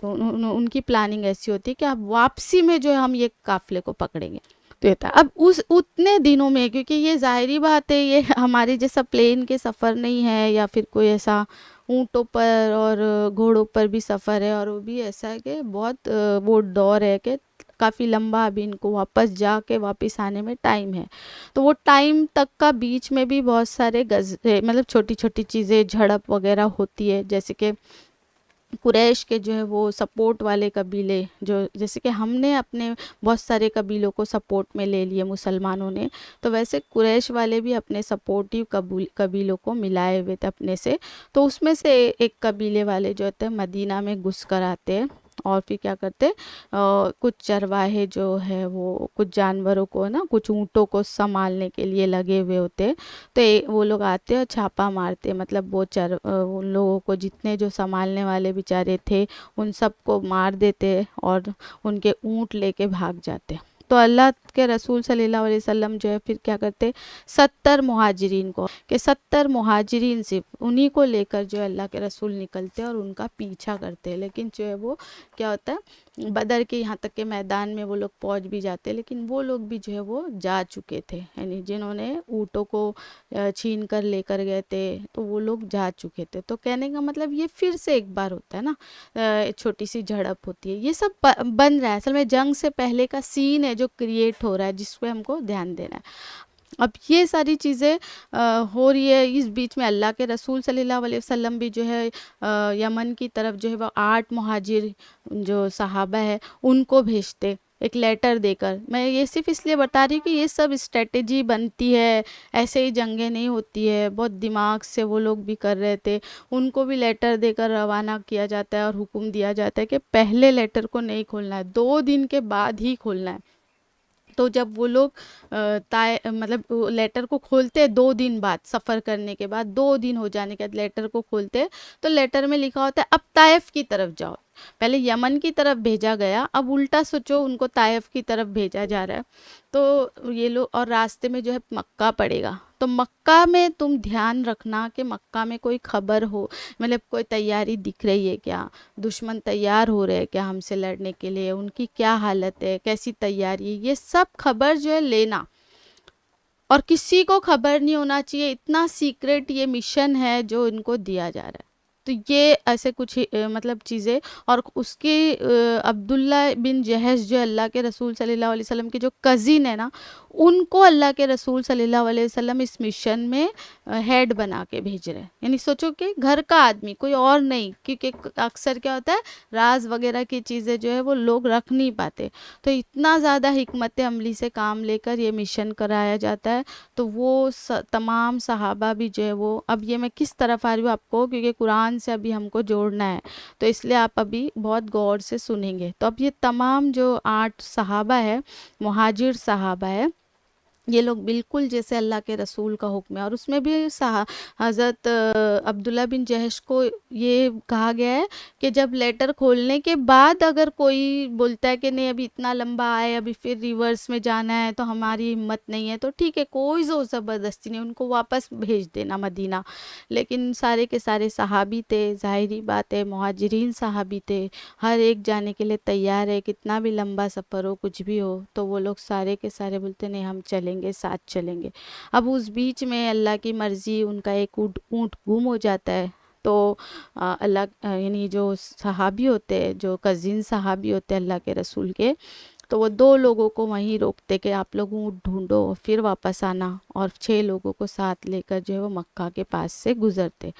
[SPEAKER 1] ان کی پلاننگ ایسی ہوتی ہے کہ اب واپسی میں جو ہے ہم یہ قافلے کو پکڑیں گے. تو یہ تھا اب اس اتنے دنوں میں، کیونکہ یہ ظاہری بات ہے یہ ہمارے جیسا پلین کے سفر نہیں ہے یا پھر کوئی ایسا اونٹوں پر اور گھوڑوں پر بھی سفر ہے، اور وہ بھی ایسا ہے کہ بہت وہ دور ہے کہ کافی لمبا ابھی ان کو واپس جا کے واپس آنے میں ٹائم ہے. تو وہ ٹائم تک کا بیچ میں بھی بہت سارے مطلب چھوٹی چھوٹی چیزیں جھڑپ وغیرہ ہوتی ہے، جیسے کہ قریش کے جو ہے وہ سپورٹ والے قبیلے، جو جیسے کہ ہم نے اپنے بہت سارے قبیلوں کو سپورٹ میں لے لیے مسلمانوں نے، تو ویسے قریش والے بھی اپنے سپورٹیو قبیلوں کو ملائے ہوئے تھے اپنے سے. تو اس میں سے ایک قبیلے والے جو ہوتے ہیں مدینہ میں گھس کر آتے ہیں، اور پھر کیا کرتے کچھ چرواہے جو ہے وہ کچھ جانوروں کو نا، کچھ اونٹوں کو سنبھالنے کے لیے لگے ہوئے ہوتے، تو وہ لوگ آتے اور چھاپا مارتے، مطلب وہ ان لوگوں کو جتنے جو سنبھالنے والے بیچارے تھے ان سب کو مار دیتے اور ان کے اونٹ لے کے بھاگ جاتے. تو اللہ کے رسول صلی اللہ علیہ وسلم جو ہے پھر کیا کرتے، 70 مہاجرین کو، کہ 70 مہاجرین صرف انہی کو لے کر جو ہے اللہ کے رسول نکلتے اور ان کا پیچھا کرتے. لیکن جو ہے وہ کیا ہوتا ہے، بدر کے یہاں تک کے میدان میں وہ لوگ پہنچ بھی جاتے، لیکن وہ لوگ بھی جو ہے وہ جا چکے تھے، یعنی جنہوں نے اونٹوں کو چھین کر لے کر گئے تھے تو وہ لوگ جا چکے تھے. تو کہنے کا مطلب یہ پھر سے ایک بار ہوتا ہے نا، چھوٹی سی جھڑپ ہوتی ہے. یہ سب بن رہا ہے، اصل میں جنگ سے پہلے کا سین ہے جو کریٹ ہو رہا ہے، جس پہ ہم کو دھیان دینا ہے. اب یہ ساری چیزیں ہو رہی ہے، اس بیچ میں اللہ کے رسول صلی اللہ علیہ وسلم بھی جو ہے یمن کی طرف جو ہے وہ 8 مہاجر جو صحابہ ہے ان کو بھیجتے ایک لیٹر دے کر. میں یہ صرف اس لیے بتا رہی ہوں کہ یہ سب اسٹریٹجی بنتی ہے، ایسے ہی جنگیں نہیں ہوتی ہے، بہت دماغ سے وہ لوگ بھی کر رہے تھے. ان کو بھی لیٹر دے کر روانہ کیا جاتا ہے اور حکم دیا جاتا ہے کہ پہلے لیٹر کو نہیں کھولنا ہے، 2 دن کے بعد ہی کھولنا ہے. تو جب وہ لوگ مطلب لیٹر کو کھولتے 2 دن بعد، سفر کرنے کے بعد 2 دن ہو جانے کے بعد لیٹر کو کھولتے، تو لیٹر میں لکھا ہوتا ہے اب طائف کی طرف جاؤ. پہلے یمن کی طرف بھیجا گیا، اب الٹا سوچو ان کو طائف کی طرف بھیجا جا رہا ہے. تو یہ لوگ، اور راستے میں جو ہے مکہ پڑے گا، تو مکہ میں تم دھیان رکھنا کہ مکہ میں کوئی خبر ہو، مطلب کوئی تیاری دکھ رہی ہے کیا، دشمن تیار ہو رہے ہیں کیا ہم سے لڑنے کے لیے، ان کی کیا حالت ہے، کیسی تیاری ہے، یہ سب خبر جو ہے لینا. اور کسی کو خبر نہیں ہونا چاہیے، اتنا سیکریٹ یہ مشن ہے جو ان کو دیا جا رہا ہے. تو یہ ایسے کچھ مطلب چیزیں. اور اس کی عبداللہ بن جہش جو اللہ کے رسول صلی اللہ علیہ وسلم کے جو کزن ہے نا، ان کو اللہ کے رسول صلی اللہ علیہ وسلم اس مشن میں ہیڈ بنا کے بھیج رہے ہیں. یعنی سوچو کہ گھر کا آدمی، کوئی اور نہیں، کیونکہ اکثر کیا ہوتا ہے راز وغیرہ کی چیزیں جو ہے وہ لوگ رکھ نہیں پاتے. تو اتنا زیادہ حکمت عملی سے کام لے کر یہ مشن کرایا جاتا ہے. تو وہ تمام صحابہ بھی جو ہے وہ، اب یہ میں کس طرف آ رہی ہوں آپ کو، کیونکہ قرآن سے ابھی ہم کو جوڑنا ہے، تو اس لیے آپ ابھی بہت غور سے سنیں گے. تو اب یہ تمام جو 8 صحابہ ہے، مہاجر صحابہ ہے، یہ لوگ بالکل جیسے اللہ کے رسول کا حکم ہے. اور اس میں بھی حضرت عبداللہ بن جہش کو یہ کہا گیا ہے کہ جب لیٹر کھولنے کے بعد اگر کوئی بولتا ہے کہ نہیں ابھی اتنا لمبا آئے، ابھی پھر ریورس میں جانا ہے تو ہماری ہمت نہیں ہے، تو ٹھیک ہے، کوئی زور زبردستی نہیں، ان کو واپس بھیج دینا مدینہ. لیکن سارے کے سارے صحابی تھے، ظاہری بات ہے مہاجرین صحابی تھے، ہر ایک جانے کے لیے تیار ہے، کتنا بھی لمبا سفر ہو، کچھ بھی ہو، تو وہ لوگ سارے کے سارے بولتے نہیں ہم چلیں گے، ساتھ چلیں گے. اب اس بیچ میں اللہ کی مرضی، ان کا ایک اونٹ گم ہو جاتا ہے. تو اللہ یعنی جو صحابی ہوتے ہیں، جو کزن صحابی ہوتے ہیں اللہ کے رسول کے، تو وہ 2 لوگوں کو وہیں روکتے کہ آپ لوگ اونٹ ڈھونڈو پھر واپس آنا، اور 6 لوگوں کو ساتھ لے کر جو ہے وہ مکہ کے پاس سے گزرتے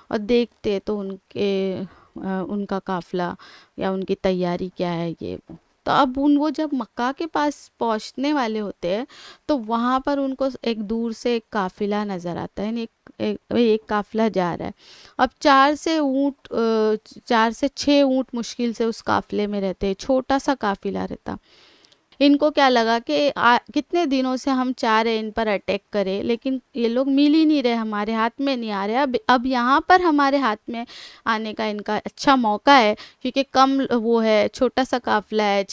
[SPEAKER 1] اور دیکھتے تو ان کا قافلہ یا ان کی تیاری کیا ہے یہ وہ. تو اب وہ جب مکہ کے پاس پہنچنے والے ہوتے ہیں تو وہاں پر ان کو ایک دور سے ایک قافلہ نظر آتا ہے، یعنی ایک قافلہ جا رہا ہے. اب 4 سے 6 اونٹ مشکل سے اس قافلے میں رہتے، چھوٹا سا قافلہ رہتا. ان کو کیا لگا کہ کتنے دنوں سے ہم چاہ رہے ان پر اٹیک کرے، لیکن یہ لوگ مل ہی نہیں رہے، ہمارے ہاتھ میں نہیں آ رہے. اب یہاں پر ہمارے ہاتھ میں آنے کا ان کا اچھا موقع ہے، کیونکہ کم وہ ہے، چھوٹا سا قافلہ ہے،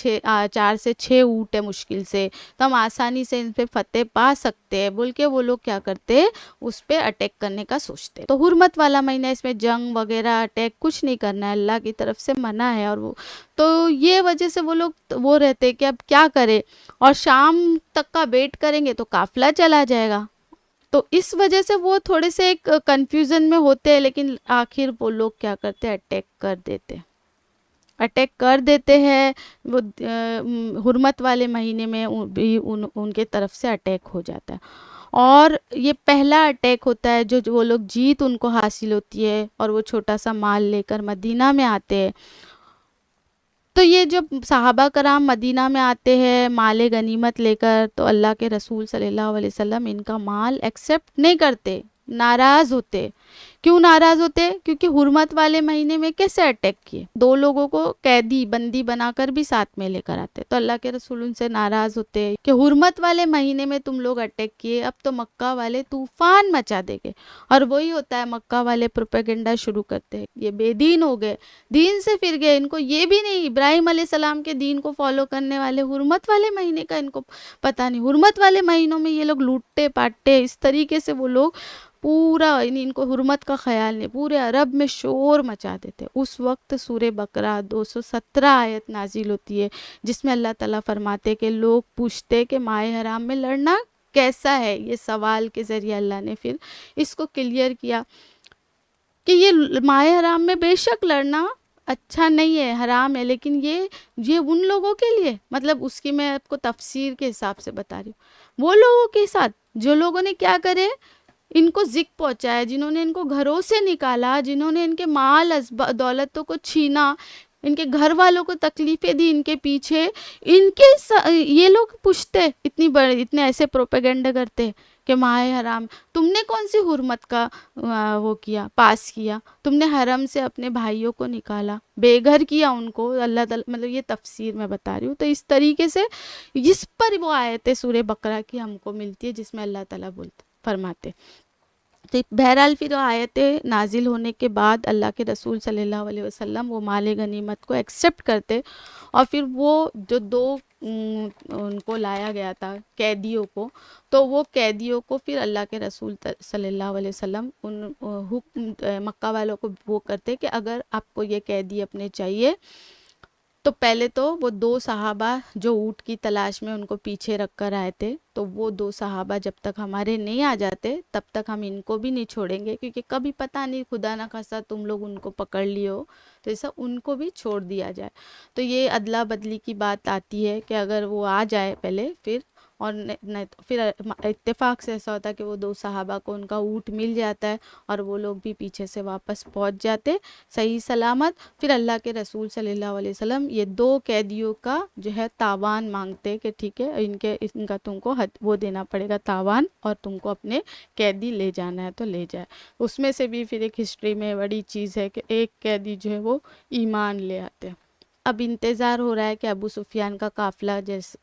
[SPEAKER 1] 4 سے 6 اونٹ ہے مشکل سے، تو ہم آسانی سے ان پہ فتح پا سکتے ہیں بول کے وہ لوگ کیا کرتے، اس پہ اٹیک کرنے کا سوچتے. تو حرمت والا مہینہ، اس میں جنگ وغیرہ اٹیک کچھ نہیں کرنا ہے، اللہ کی طرف سے منع ہے. اور وہ تو یہ وجہ سے وہ لوگ وہ رہتے کہ اب کیا کرے، اور شام تک کا ویٹ کریں گے تو قافلہ چلا جائے گا. تو اس وجہ سے وہ تھوڑے سے ایک کنفیوژن میں ہوتے ہیں، لیکن آخر وہ لوگ کیا کرتے ہیں، اٹیک کر دیتے ہیں. وہ حرمت والے مہینے میں بھی ان کے طرف سے اٹیک ہو جاتا ہے. اور یہ پہلا اٹیک ہوتا ہے جو وہ لوگ جیت ان کو حاصل ہوتی ہے اور وہ چھوٹا سا مال لے کر مدینہ میں آتے ہیں. تو یہ جب صحابہ کرام مدینہ میں آتے ہیں مال غنیمت لے کر، تو اللہ کے رسول صلی اللہ علیہ وسلم ان کا مال ایکسیپٹ نہیں کرتے، ناراض ہوتے. کیوں ناراض ہوتے؟ کیونکہ حرمت والے مہینے میں کیسے اٹیک کیے، 2 لوگوں کو قیدی بندی بنا کر بھی ساتھ میں لے کر آتے. تو اللہ کے رسول ان سے ناراض ہوتے کہ حرمت والے مہینے میں تم لوگ اٹیک کیے، اب تو مکہ والے طوفان مچا دیں گے. اور وہی ہوتا ہے، مکہ والے پروپیگنڈا شروع کرتے ہیں، یہ بے دین ہو گئے، دین سے پھر گئے، ان کو یہ بھی نہیں، ابراہیم علیہ السلام کے دین کو فالو کرنے والے، حرمت والے مہینے کا ان کو پتہ نہیں. حرمت والے مہینوں میں یہ لوگ لوٹتے پاٹتے، اس طریقے سے وہ لوگ پورا، یعنی ان کو حرمت کا خیال نہیں، پورے عرب میں شور مچا دیتے. اس وقت سورہ بقرہ 217 آیت نازل ہوتی ہے، جس میں اللہ تعالیٰ فرماتے کہ لوگ پوچھتے کہ ماہ حرام میں لڑنا کیسا ہے. یہ سوال کے ذریعے اللہ نے پھر اس کو کلیئر کیا کہ یہ ماہ حرام میں بے شک لڑنا اچھا نہیں ہے، حرام ہے، لیکن یہ ان لوگوں کے لیے، مطلب اس کی میں آپ کو تفسیر کے حساب سے بتا رہی ہوں، وہ لوگوں کے ساتھ جو لوگوں نے کیا کرے، ان کو ذک پہنچایا، جنہوں نے ان کو گھروں سے نکالا، جنہوں نے ان کے مال دولتوں کو چھینا، ان کے گھر والوں کو تکلیفیں دی ان کے پیچھے، یہ لوگ پوچھتے اتنے ایسے پروپیگنڈا کرتے کہ ماہ حرام، تم نے کون سی حرمت کا وہ کیا، پاس کیا، تم نے حرم سے اپنے بھائیوں کو نکالا، بے گھر کیا ان کو. اللہ تعالیٰ، مطلب یہ تفسیر میں بتا رہی ہوں. تو اس طریقے سے اس پر وہ آیتیں سورہ بقرہ کی ہم کو ملتی ہے، جس میں اللہ تعالیٰ فرماتے. تو بہرحال پھر آیتیں نازل ہونے کے بعد اللہ کے رسول صلی اللہ علیہ وسلم وہ مال غنیمت کو ایکسیپٹ کرتے، اور پھر وہ جو 2 ان کو لایا گیا تھا قیدیوں کو، تو وہ قیدیوں کو پھر اللہ کے رسول صلی اللہ علیہ وسلم ان حکم مکہ والوں کو وہ کرتے کہ اگر آپ کو یہ قیدی اپنے چاہیے، تو پہلے تو وہ 2 صحابہ جو اونٹ کی تلاش میں ان کو پیچھے رکھ کر آئے تھے، تو وہ 2 صحابہ جب تک ہمارے نہیں آ جاتے تب تک ہم ان کو بھی نہیں چھوڑیں گے، کیونکہ کبھی پتہ نہیں، خدا نہ خواستہ تم لوگ ان کو پکڑ لیے ہو، تو ایسا ان کو بھی چھوڑ دیا جائے. تو یہ ادلا بدلی کی بات آتی ہے کہ اگر وہ آ جائے پہلے، پھر اور نہیں تو پھر اتفاق سے ایسا ہوتا ہے کہ وہ 2 صحابہ کو ان کا اونٹ مل جاتا ہے، اور وہ لوگ بھی پیچھے سے واپس پہنچ جاتے صحیح سلامت. پھر اللہ کے رسول صلی اللہ علیہ وسلم یہ 2 قیدیوں کا جو ہے تاوان مانگتے کہ ٹھیک ہے، ان کا تم کو وہ دینا پڑے گا تاوان، اور تم کو اپنے قیدی لے جانا ہے تو لے جائے. اس میں سے بھی پھر ایک ہسٹری میں بڑی چیز ہے کہ ایک قیدی جو ہے وہ ایمان لے آتے ہیں. اب انتظار ہو رہا ہے کہ ابو سفیان کا قافلہ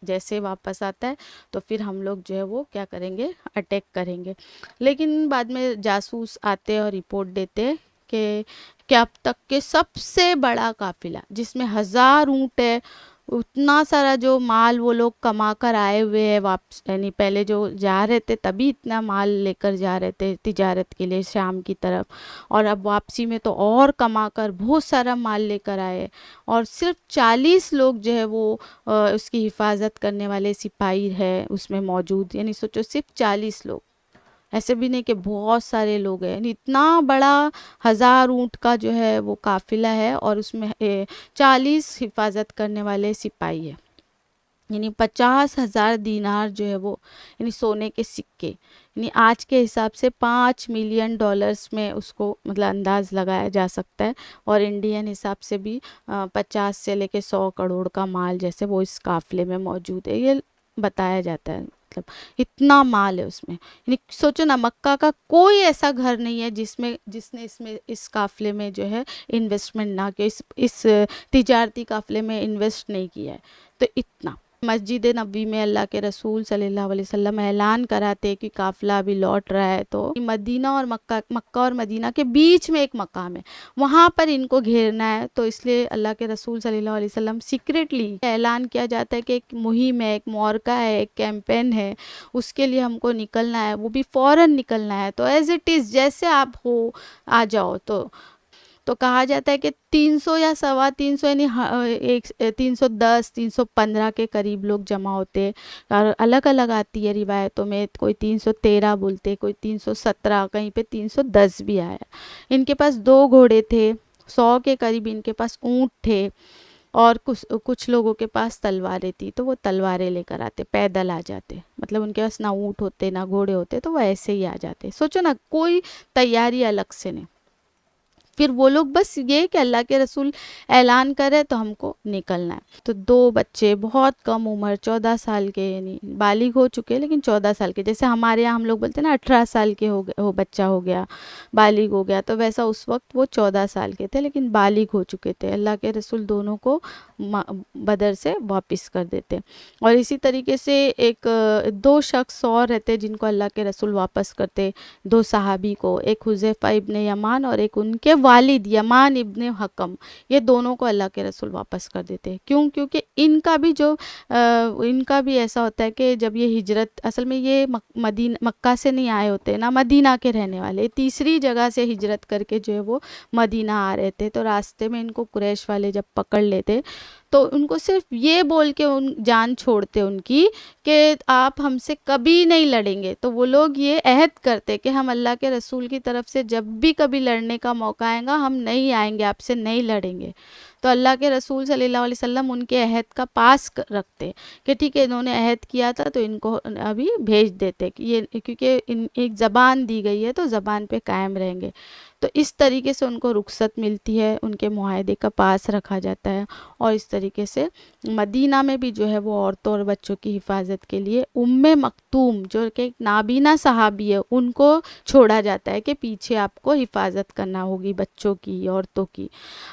[SPEAKER 1] جیسے واپس آتا ہے تو پھر ہم لوگ جو ہے وہ کیا کریں گے، اٹیک کریں گے. لیکن بعد میں جاسوس آتے اور رپورٹ دیتے کہ اب تک کے سب سے بڑا قافلہ، جس میں 1000 اونٹ ہے، اتنا سارا جو مال وہ لوگ کما کر آئے ہوئے ہیں واپس، یعنی پہلے جو جا رہے تھے تبھی اتنا مال لے کر جا رہے تھے تجارت کے لیے شام کی طرف، اور اب واپسی میں تو اور کما کر بہت سارا مال لے کر آئے. اور صرف 40 لوگ جو ہے وہ اس کی حفاظت کرنے والے سپاہی ہے اس میں موجود، یعنی سوچو صرف 40 لوگ، ایسے بھی نہیں کہ بہت سارے لوگ ہیں، یعنی اتنا بڑا 1000 اونٹ کا جو ہے وہ قافلہ ہے، اور اس میں 40 حفاظت کرنے والے سپاہی ہیں. یعنی 50,000 دینار جو ہے وہ، یعنی سونے کے سکے، یعنی آج کے حساب سے $5 ملین میں اس کو مطلب انداز لگایا جا سکتا ہے، اور انڈین حساب سے بھی 50 سے لے کے 100 کروڑ کا مال جیسے وہ اس قافلے میں موجود ہے، یہ بتایا جاتا ہے. مطلب اتنا مال ہے اس میں. یعنی سوچو نا، مکہ کا کوئی ایسا گھر نہیں ہے جس نے اس قافلے میں جو ہے انویسٹمنٹ نہ کیا، اس تجارتی قافلے میں انویسٹ نہیں کیا ہے. تو اتنا مسجد نبوی میں اللہ کے رسول صلی اللہ علیہ وسلم اعلان کراتے کہ قافلہ ابھی لوٹ رہا ہے، تو مدینہ اور مکہ اور مدینہ کے بیچ میں ایک مقام ہے، وہاں پر ان کو گھیرنا ہے. تو اس لیے اللہ کے رسول صلی اللہ علیہ وسلم سیکریٹلی اعلان کیا جاتا ہے کہ ایک مہم ہے، ایک معرکہ ہے، ایک کیمپین ہے، اس کے لیے ہم کو نکلنا ہے، وہ بھی فوراً نکلنا ہے. تو ایز اٹ از، جیسے آپ ہو آ جاؤ. تو کہا جاتا ہے کہ 300 یا 325 یعنی 310 315 کے قریب لوگ جمع ہوتے، اور الگ الگ آتی ہے روایتوں میں، کوئی 313 بولتے، کوئی 317، کہیں پہ 310 بھی آیا۔ ان کے پاس 2 گھوڑے تھے، 100 کے قریب ان کے پاس اونٹ تھے، اور کچھ لوگوں کے پاس تلواریں تھی، تو وہ تلواریں لے کر آتے، پیدل آ جاتے، مطلب ان کے پاس نہ اونٹ ہوتے نہ گھوڑے ہوتے، تو وہ ایسے ہی آ جاتے۔ سوچو نا، کوئی تیاری الگ سے نہیں، پھر وہ لوگ بس یہ کہ اللہ کے رسول اعلان کرے تو ہم کو نکلنا ہے۔ تو 2 بچے بہت کم عمر، 14 سال کے، یعنی بالغ ہو چکے لیکن 14 سال کے، جیسے ہمارے یہاں ہم لوگ بولتے ہیں نا 18 سال کے ہو بچہ ہو گیا، بالغ ہو گیا، تو ویسا اس وقت وہ 14 سال کے تھے لیکن بالغ ہو چکے تھے۔ اللہ کے رسول دونوں کو بدر سے واپس کر دیتے، اور اسی طریقے سے 2 شخص اور رہتے جن کو اللہ کے رسول واپس کرتے، 2 صحابی کو، ایک حذیفہ ابن یمان اور ایک ان کے والد یمان ابن حکم، یہ دونوں کو اللہ کے رسول واپس کر دیتے۔ کیوں؟ کیونکہ ان کا بھی ایسا ہوتا ہے کہ جب یہ ہجرت، اصل میں یہ مکہ سے نہیں آئے ہوتے نا، مدینہ کے رہنے والے، تیسری جگہ سے ہجرت کر کے جو ہے وہ مدینہ آ رہے تھے، تو راستے میں ان کو قریش والے جب پکڑ لیتے تو ان کو صرف یہ بول کے جان چھوڑتے ان کی کہ آپ ہم سے کبھی نہیں لڑیں گے، تو وہ لوگ یہ عہد کرتے کہ ہم اللہ کے رسول کی طرف سے جب بھی کبھی لڑنے کا موقع آئے گا ہم نہیں آئیں گے، آپ سے نہیں لڑیں گے۔ تو اللہ کے رسول صلی اللہ علیہ وسلم ان کے عہد کا پاس رکھتے کہ ٹھیک ہے، انہوں نے عہد کیا تھا تو ان کو ابھی بھیج دیتے، کیونکہ ایک زبان دی گئی ہے تو زبان پہ قائم رہیں گے۔ تو اس طریقے سے ان کو رخصت ملتی ہے، ان کے معاہدے کا پاس رکھا جاتا ہے، اور اس طریقے سے مدینہ میں بھی جو ہے وہ عورتوں اور بچوں کی حفاظت کے لیے مکتوم جو کہ ایک نابینا صحابی ہے، ان کو چھوڑا جاتا ہے کہ پیچھے آپ کو حفاظت کرنا ہوگی بچوں کی، عورتوں کی۔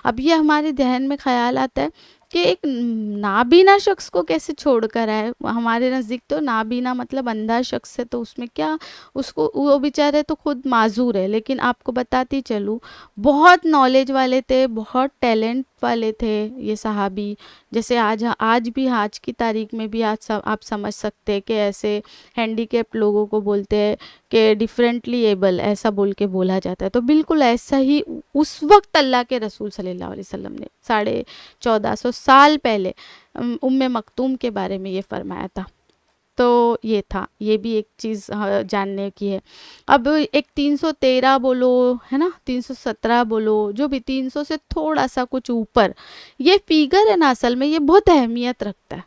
[SPEAKER 1] اب یہ ہمارے ذہن میں خیال آتا ہے کہ ایک نابینا شخص کو کیسے چھوڑ کر آئے؟ ہمارے نزدیک تو نابینا مطلب اندھا شخص ہے، تو اس میں کیا، اس کو وہ بیچارے تو خود معذور ہے، لیکن آپ کو بتاتی چلوں بہت نالج والے تھے، بہت ٹیلنٹ والے تھے یہ صحابی۔ جیسے آج کی تاریخ میں بھی آپ سمجھ سکتے کہ ایسے ہینڈی کیپ لوگوں کو بولتے ہیں کہ ڈیفرنٹلی ایبل، ایسا بول کے بولا جاتا ہے، تو بالکل ایسا ہی اس وقت اللہ کے رسول صلی اللہ علیہ وسلم نے 1450 سال پہلے مکتوم کے بارے میں یہ فرمایا تھا۔ تو یہ تھا، یہ بھی ایک چیز جاننے کی ہے۔ اب ایک 313 بولو ہے نا، 317 بولو، جو بھی 300 سے تھوڑا سا کچھ اوپر، یہ فیگر ہے نا، اصل میں یہ بہت اہمیت رکھتا ہے،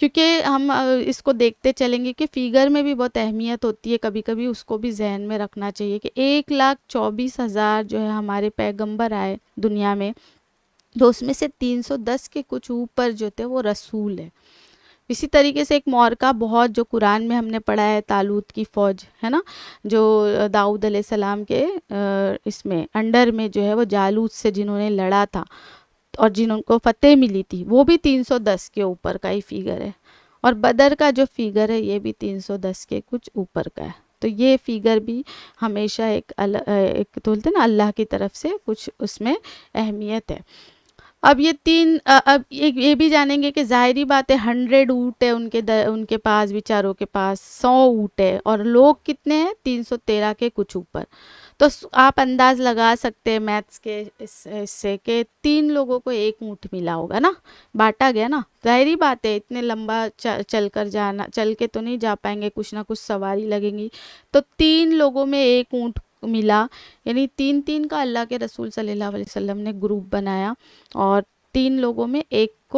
[SPEAKER 1] کیونکہ ہم اس کو دیکھتے چلیں گے کہ فیگر میں بھی بہت اہمیت ہوتی ہے، کبھی کبھی اس کو بھی ذہن میں رکھنا چاہیے کہ 1,24,000 جو ہے ہمارے پیغمبر آئے دنیا میں، تو اس میں سے 310 کے کچھ اوپر جو تھے وہ رسول ہے۔ اسی طریقے سے ایک معرکہ بہت جو قرآن میں ہم نے پڑھا ہے، طالوت کی فوج ہے نا، جو داؤد علیہ السلام کے اس میں انڈر میں جو ہے وہ جالوت سے جنہوں نے لڑا تھا اور جنہوں کو فتح ملی تھی، وہ بھی 310 کے اوپر کا ہی فیگر ہے، اور بدر کا جو فیگر ہے یہ بھی 310 کے کچھ اوپر کا ہے۔ تو یہ فیگر بھی ہمیشہ ایک بولتے ہیں نا اللہ کی طرف سے کچھ اس میں اہمیت ہے۔ اب یہ بھی جانیں گے کہ ظاہری بات ہے 100 اونٹ ہے ان کے پاس، بیچاروں کے پاس 100 اونٹ ہے، اور لوگ کتنے ہیں؟ 313 کے کچھ اوپر۔ تو آپ انداز لگا سکتے ہیں میتھس کے اس سے کہ 3 لوگوں کو 1 اونٹ ملا ہوگا نا، بانٹا گیا نا۔ ظاہری بات ہے اتنے لمبا چل کے تو نہیں جا پائیں گے، کچھ نہ کچھ سواری لگیں گی، تو 3 لوگوں میں 1 اونٹ ملا، یعنی 3 کا اللہ کے رسول صلی اللہ علیہ وسلم نے گروپ بنایا، اور 3 لوگوں میں ایک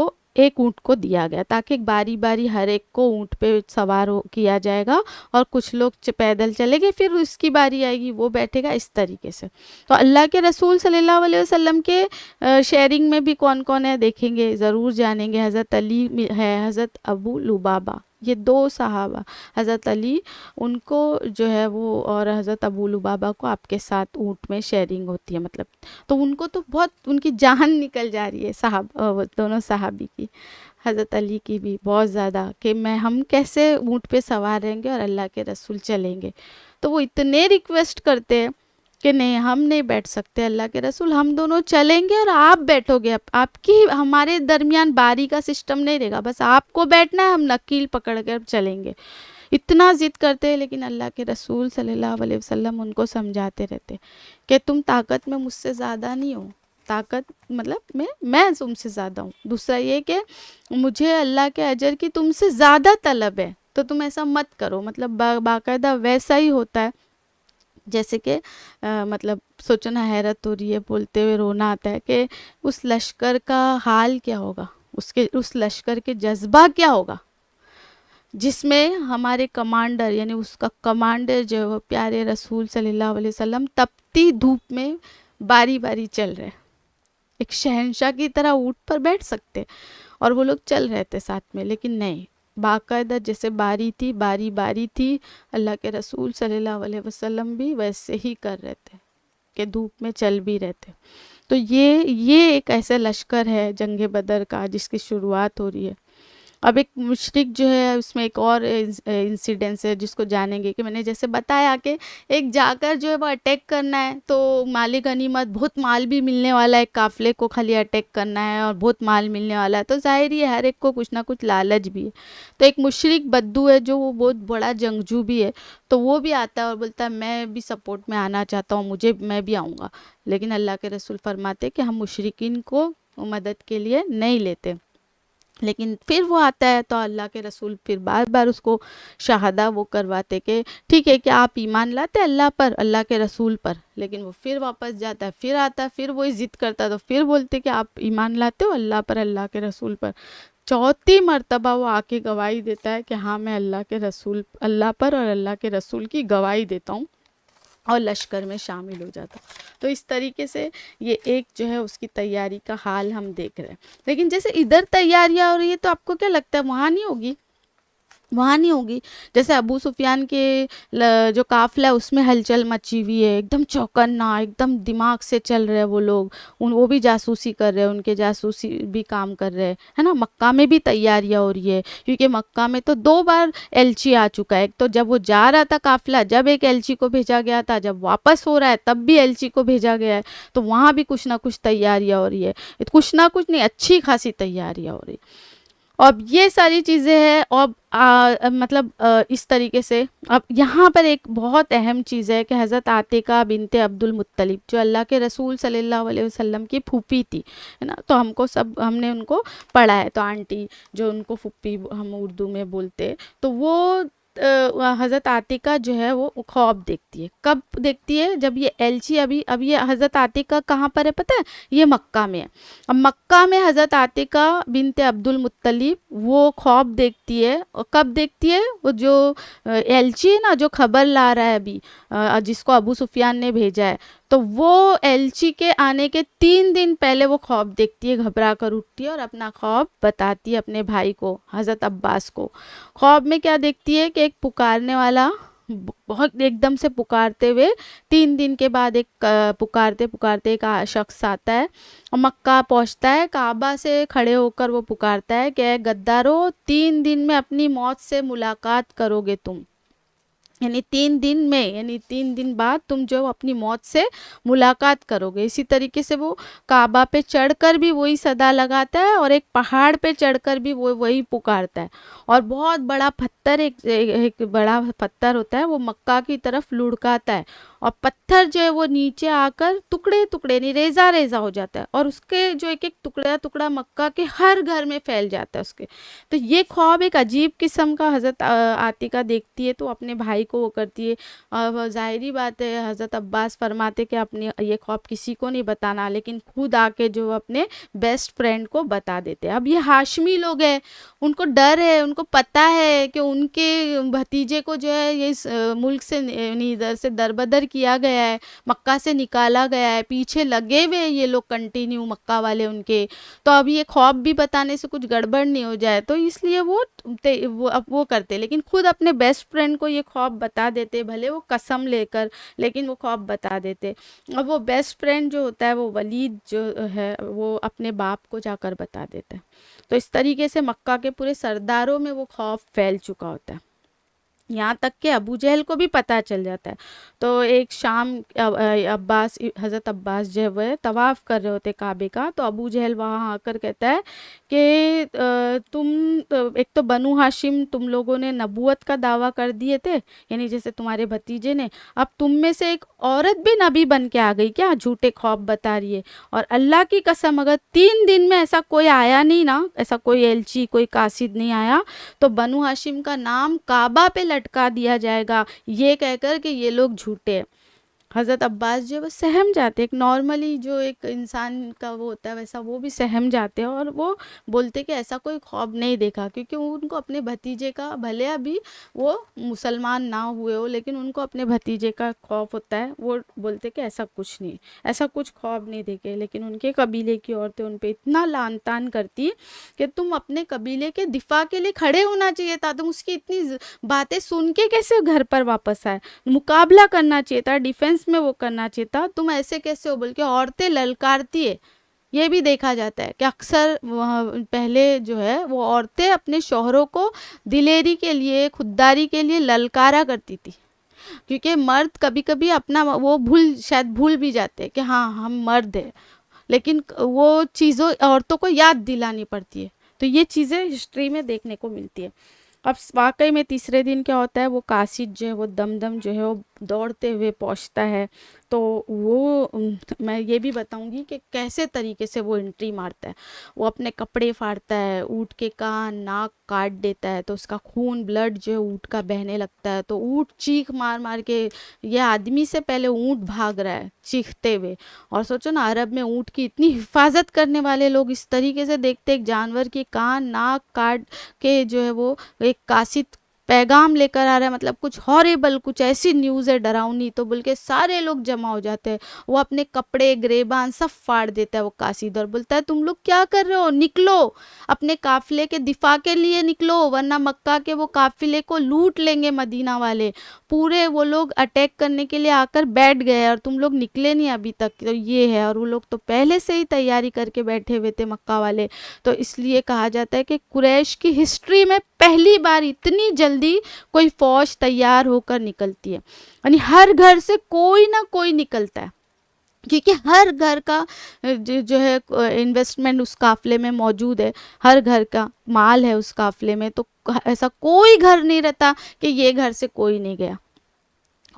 [SPEAKER 1] اونٹ کو دیا گیا، تاکہ باری باری ہر ایک کو اونٹ پہ سوار کیا جائے گا، اور کچھ لوگ پیدل چلے گئے، پھر اس کی باری آئے گی وہ بیٹھے گا، اس طریقے سے۔ تو اللہ کے رسول صلی اللہ علیہ وسلم کے شیئرنگ میں بھی کون کون ہے دیکھیں گے، ضرور جانیں گے۔ حضرت علی ہے، حضرت ابو لبابہ، یہ 2 صحابہ، حضرت علی ان کو جو ہے وہ، اور حضرت ابو لبابہ کو آپ کے ساتھ اونٹ میں شیئرنگ ہوتی ہے، مطلب تو ان کو تو بہت ان کی جان نکل جا رہی ہے، دونوں صحابی کی، حضرت علی کی بھی بہت زیادہ، کہ ہم کیسے اونٹ پہ سوار رہیں گے اور اللہ کے رسول چلیں گے۔ تو وہ اتنے ریکویسٹ کرتے ہیں کہ نہیں، ہم نہیں بیٹھ سکتے اللہ کے رسول، ہم دونوں چلیں گے اور آپ بیٹھو گے، آپ کی ہمارے درمیان باری کا سسٹم نہیں رہے گا، بس آپ کو بیٹھنا ہے، ہم نکیل پکڑ کر چلیں گے۔ اتنا ضد کرتے ہیں، لیکن اللہ کے رسول صلی اللہ علیہ وسلم ان کو سمجھاتے رہتے کہ تم طاقت میں مجھ سے زیادہ نہیں ہو، طاقت مطلب میں تم سے زیادہ ہوں، دوسرا یہ کہ مجھے اللہ کے اجر کی تم سے زیادہ طلب ہے، تو تم ایسا مت کرو. مطلب باقاعدہ ویسا ہی ہوتا ہے جیسے کہ مطلب سوچنا حیرت ہو رہی ہے، بولتے ہوئے رونا آتا ہے کہ اس لشکر کا حال کیا ہوگا، اس لشکر کے جذبہ کیا ہوگا جس میں ہمارے کمانڈر یعنی اس کا کمانڈر جو ہے وہ پیارے رسول صلی اللہ علیہ وسلم تپتی دھوپ میں باری باری چل رہے، ایک شہنشاہ کی طرح اونٹ پر بیٹھ سکتے اور وہ لوگ چل رہے تھے ساتھ میں، لیکن نہیں، باقاعدہ جیسے باری تھی اللہ کے رسول صلی اللہ علیہ وسلم بھی ویسے ہی کر رہے تھے کہ دھوپ میں چل بھی رہتے. تو یہ ایک ایسا لشکر ہے جنگ بدر کا جس کی شروعات ہو رہی ہے. اب ایک مشرک جو ہے اس میں ایک اور انسیڈنس ہے جس کو جانیں گے کہ میں نے جیسے بتایا کہ ایک جا کر جو ہے وہ اٹیک کرنا ہے، تو مال غنیمت بہت مال بھی ملنے والا ہے، قافلے کو خالی اٹیک کرنا ہے اور بہت مال ملنے والا ہے، تو ظاہر ہی ہے ہر ایک کو کچھ نہ کچھ لالچ بھی ہے. تو ایک مشرک بدو ہے جو وہ بہت بڑا جنگجو بھی ہے، تو وہ بھی آتا ہے اور بولتا ہے میں بھی سپورٹ میں آنا چاہتا ہوں، میں بھی آؤں گا. لیکن اللہ کے رسول فرماتے کہ ہم مشرکین کو مدد کے لیے نہیں لیتے. لیکن پھر وہ آتا ہے تو اللہ کے رسول پھر بار بار اس کو شہادہ وہ کرواتے کہ ٹھیک ہے کہ آپ ایمان لاتے اللہ پر، اللہ کے رسول پر، لیکن وہ پھر واپس جاتا ہے، پھر آتا ہے، پھر وہی ضد کرتا ہے، تو پھر بولتے کہ آپ ایمان لاتے ہو اللہ پر، اللہ کے رسول پر. چوتھی مرتبہ وہ آ کے گواہی دیتا ہے کہ ہاں میں اللہ پر اور اللہ کے رسول کی گواہی دیتا ہوں، اور لشکر میں شامل ہو جاتا. تو اس طریقے سے یہ ایک جو ہے اس کی تیاری کا حال ہم دیکھ رہے ہیں. لیکن جیسے ادھر تیاریاں ہو رہی ہے تو آپ کو کیا لگتا ہے وہاں نہیں ہوگی؟ جیسے ابو سفیان کے جو قافلہ ہے اس میں ہلچل مچی ہوئی ہے، ایک دم چوکنا، ایک دم دماغ سے چل رہے وہ لوگ، وہ بھی جاسوسی کر رہے ہیں، ان کے جاسوسی بھی کام کر رہے ہیں نا. مکہ میں بھی تیاریاں ہو رہی ہے کیونکہ مکہ میں تو 2 بار ایلچی آ چکا ہے. ایک تو جب وہ جا رہا تھا قافلہ، جب ایک ایلچی کو بھیجا گیا تھا، جب واپس ہو رہا ہے تب بھی ایلچی کو بھیجا گیا ہے. تو وہاں بھی کچھ نہ کچھ تیاریاں ہو رہی ہے، کچھ نہ کچھ نہیں، اچھی خاصی تیاریاں ہو رہی ہے. اب یہ ساری چیزیں ہیں. اب مطلب اس طریقے سے اب یہاں پر ایک بہت اہم چیز ہے کہ حضرت عاتقہ بنت عبد المطلب جو اللہ کے رسول صلی اللہ علیہ وسلم کی پھوپھی تھی ہے نا، تو ہم نے ان کو پڑھا ہے، تو آنٹی جو ان کو پھوپھی ہم اردو میں بولتے، تو وہ حضرت عاتقہ جو ہے وہ خواب دیکھتی ہے. کب دیکھتی ہے؟ جب یہ ایلچی اب یہ حضرت عاتقہ کہاں پر ہے پتہ ہے؟ یہ مکہ میں ہے. اب مکہ میں حضرت عاتقہ بنت عبد المطلب وہ خواب دیکھتی ہے. اور کب دیکھتی ہے؟ وہ جو ایلچی ہے نا جو خبر لا رہا ہے ابھی، جس کو ابو سفیان نے بھیجا ہے، تو وہ ایلچی کے آنے کے 3 دن پہلے وہ خواب دیکھتی ہے، گھبرا کر اٹھتی ہے اور اپنا خواب بتاتی ہے اپنے بھائی کو، حضرت عباس کو. خواب میں کیا دیکھتی ہے کہ ایک پکارنے والا بہت ایک دم سے پکارتے ہوئے 3 دن کے بعد ایک پکارتے پکارتے ایک شخص آتا ہے، مکہ پہنچتا ہے، کعبہ سے کھڑے ہو کر وہ پکارتا ہے کہ اے غدارو، 3 دن میں اپنی موت سے ملاقات کرو گے تم، یعنی 3 دن بعد تم جو اپنی موت سے ملاقات کرو گے. اسی طریقے سے وہ کعبہ پہ چڑھ کر بھی وہی صدا لگاتا ہے اور ایک پہاڑ پہ چڑھ کر بھی وہ وہی پکارتا ہے. اور بہت بڑا پتھر ایک بڑا پتھر ہوتا ہے وہ مکہ کی طرف لڑکاتا ہے، اور پتھر جو ہے وہ نیچے آ کر ٹکڑے ٹکڑے نہیں ریزہ ریزہ ہو جاتا ہے، اور اس کے جو ایک ٹکڑا ٹکڑا مکہ کے ہر گھر میں پھیل جاتا ہے اس کے. تو یہ خواب ایک عجیب قسم کا حضرت عاتقہ دیکھتی ہے تو اپنے بھائی کو وہ کرتی ہے. اور ظاہری بات ہے حضرت عباس فرماتے کہ اپنے یہ خواب کسی کو نہیں بتانا، لیکن خود آ کے جو اپنے بیسٹ فرینڈ کو بتا دیتے. اب یہ ہاشمی لوگ ہیں، ان کو ڈر ہے، ان کو پتہ ہے کہ ان کے بھتیجے کو جو ہے یہ ملک سے ادھر سے دربدر کیا گیا ہے، مکہ سے نکالا گیا ہے، پیچھے لگے ہوئے یہ لوگ کنٹینیو مکہ والے ان کے. تو اب یہ خواب بھی بتانے سے کچھ گڑبڑ نہیں ہو جائے، تو اس لیے وہ کرتے، لیکن خود اپنے بیسٹ فرینڈ کو یہ خواب بتا دیتے، بھلے وہ قسم لے کر، لیکن وہ خواب بتا دیتے. اب وہ بیسٹ فرینڈ جو ہوتا ہے وہ ولید جو ہے وہ اپنے باپ کو جا کر بتا دیتا ہے. تو اس طریقے سے مکہ کے پورے سرداروں میں وہ خوف پھیل چکا ہوتا ہے. یہاں تک کہ ابو جہل کو بھی پتہ چل جاتا ہے. تو ایک شام حضرت عباس جو ہے وہ طواف کر رہے ہوتے کعبے کا, تو ابو جہل وہاں آ کر کہتا ہے کہ تم ایک تو بنو ہاشم تم لوگوں نے نبوت کا دعویٰ کر دیے تھے, یعنی جیسے تمہارے بھتیجے نے, اب تم میں سے ایک عورت بھی نبی بن کے آ گئی کیا, جھوٹے خواب بتا رہی ہے. اور اللہ کی قسم اگر 3 دن میں ایسا کوئی آیا نہیں نا, ایسا کوئی ایلچی کوئی قاصد نہیں آیا, تو بنو ہاشم کا نام کعبہ پہ لٹکا دیا جائے گا, یہ کہہ کر کہ یہ لوگ جھوٹے ہیں. حضرت عباس جو وہ سہم جاتے, ایک نارملی جو ایک انسان کا وہ ہوتا ہے ویسا وہ بھی سہم جاتے ہیں, اور وہ بولتے کہ ایسا کوئی خواب نہیں دیکھا, کیونکہ ان کو اپنے بھتیجے کا, بھلے ابھی وہ مسلمان نہ ہوئے ہو لیکن ان کو اپنے بھتیجے کا خوف ہوتا ہے. وہ بولتے کہ ایسا کچھ نہیں, ایسا کچھ خواب نہیں دیکھے. لیکن ان کے قبیلے کی عورتیں ان پہ اتنا لعن طعن کرتی کہ تم اپنے قبیلے کے دفاع کے لیے کھڑے ہونا چاہیے تھا, تم اس کی اتنی باتیں سن کے کیسے گھر پر واپس آئے, مقابلہ کرنا چاہیے تھا, ڈیفینس میں وہ کرنا چاہیے تھا, تم ایسے کیسے ہو. بلکہ عورتیں للکارتی ہے, یہ بھی دیکھا جاتا ہے کہ اکثر پہلے جو ہے وہ عورتیں اپنے شوہروں کو دلیری کے لیے, خودداری کے لیے للکارا کرتی تھی, کیونکہ مرد کبھی کبھی اپنا وہ شاید بھول بھی جاتے کہ ہاں ہم مرد ہیں, لیکن وہ چیزوں عورتوں کو یاد دلانی پڑتی ہے. تو یہ چیزیں ہسٹری میں دیکھنے کو ملتی ہے. اب واقعی میں تیسرے دن کیا ہوتا ہے, وہ قاصد جو ہے وہ دم جو ہے وہ دوڑتے ہوئے پہنچتا ہے. تو وہ میں یہ بھی بتاؤں گی کہ کیسے طریقے سے وہ انٹری مارتا ہے. وہ اپنے کپڑے پھاڑتا ہے, اونٹ کے کان ناک کاٹ دیتا ہے, تو اس کا خون بلڈ جو ہے اونٹ کا بہنے لگتا ہے. تو اونٹ چیخ مار مار کے, یہ آدمی سے پہلے اونٹ بھاگ رہا ہے چیختے ہوئے. اور سوچو نا, عرب میں اونٹ کی اتنی حفاظت کرنے والے لوگ اس طریقے سے دیکھتے ایک جانور کی کان ناک کاٹ کے جو ہے وہ ایک قاصد پیغام لے کر آ رہا ہے, مطلب کچھ ہاریبل, کچھ ایسی نیوز ہے ڈراؤنی, تو بلکہ سارے لوگ جمع ہو جاتے ہیں. وہ اپنے کپڑے گریبان سب پھاڑ دیتا ہے وہ قاصد, اور بولتا ہے تم لوگ کیا کر رہے ہو, نکلو اپنے قافلے کے دفاع کے لیے نکلو, ورنہ مکہ کے وہ قافلے کو لوٹ لیں گے مدینہ والے. پورے وہ لوگ اٹیک کرنے کے لیے آ کر بیٹھ گئے اور تم لوگ نکلے نہیں ابھی تک, تو یہ ہے. اور وہ لوگ تو پہلے سے ہی تیاری کر کے بیٹھے ہوئے تھے مکہ والے. تو اس لیے کہا جاتا ہے کہ قریش کی ہسٹری میں پہلی بار اتنی جلدی کوئی فوج تیار ہو کر نکلتی ہے, یعنی ہر گھر سے کوئی نہ کوئی نکلتا ہے, کیونکہ ہر گھر کا جو ہے انویسٹمنٹ اس قافلے میں موجود ہے, ہر گھر کا مال ہے اس قافلے میں. تو ایسا کوئی گھر نہیں رہتا کہ یہ گھر سے کوئی نہیں گیا.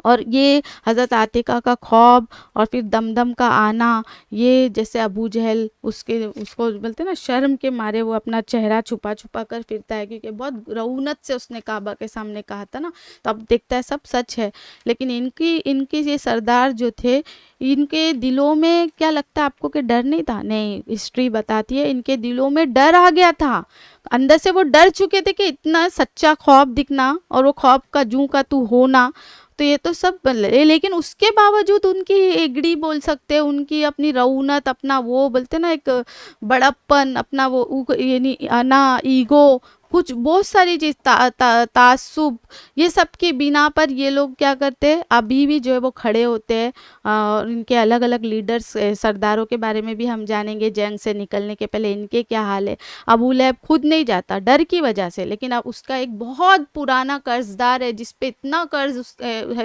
[SPEAKER 1] اور یہ حضرت عاتقہ کا خواب اور پھر دمدم کا آنا, یہ جیسے ابو جہل اس کو بولتے ہیں نا شرم کے مارے وہ اپنا چہرہ چھپا چھپا کر پھرتا ہے, کیونکہ بہت رعونت سے اس نے کعبہ کے سامنے کہا تھا نا, تو اب دیکھتا ہے سب سچ ہے. لیکن ان کی یہ سردار جو تھے, ان کے دلوں میں کیا لگتا ہے آپ کو کہ ڈر نہیں تھا؟ نہیں, ہسٹری بتاتی ہے ان کے دلوں میں ڈر آ گیا تھا, اندر سے وہ ڈر چکے تھے کہ اتنا سچا خواب دکھنا اور وہ خواب کا جوں کا تو ہونا, تو یہ تو سب. لیکن اس کے باوجود ان کی ایگڑی بول سکتے, ان کی اپنی رعونت, اپنا وہ بولتے نا ایک بڑپن, اپنا وہ یعنی انا ایگو, کچھ بہت ساری چیز, تعصب, یہ سب کی بنا پر یہ لوگ کیا کرتے ابھی بھی جو ہے وہ کھڑے ہوتے ہیں. اور ان کے الگ الگ لیڈرز سرداروں کے بارے میں بھی ہم جانیں گے جنگ سے نکلنے کے پہلے ان کے کیا حال ہے. ابو لہب خود نہیں جاتا ڈر کی وجہ سے, لیکن اب اس کا ایک بہت پرانا قرض دار ہے جس پہ اتنا قرض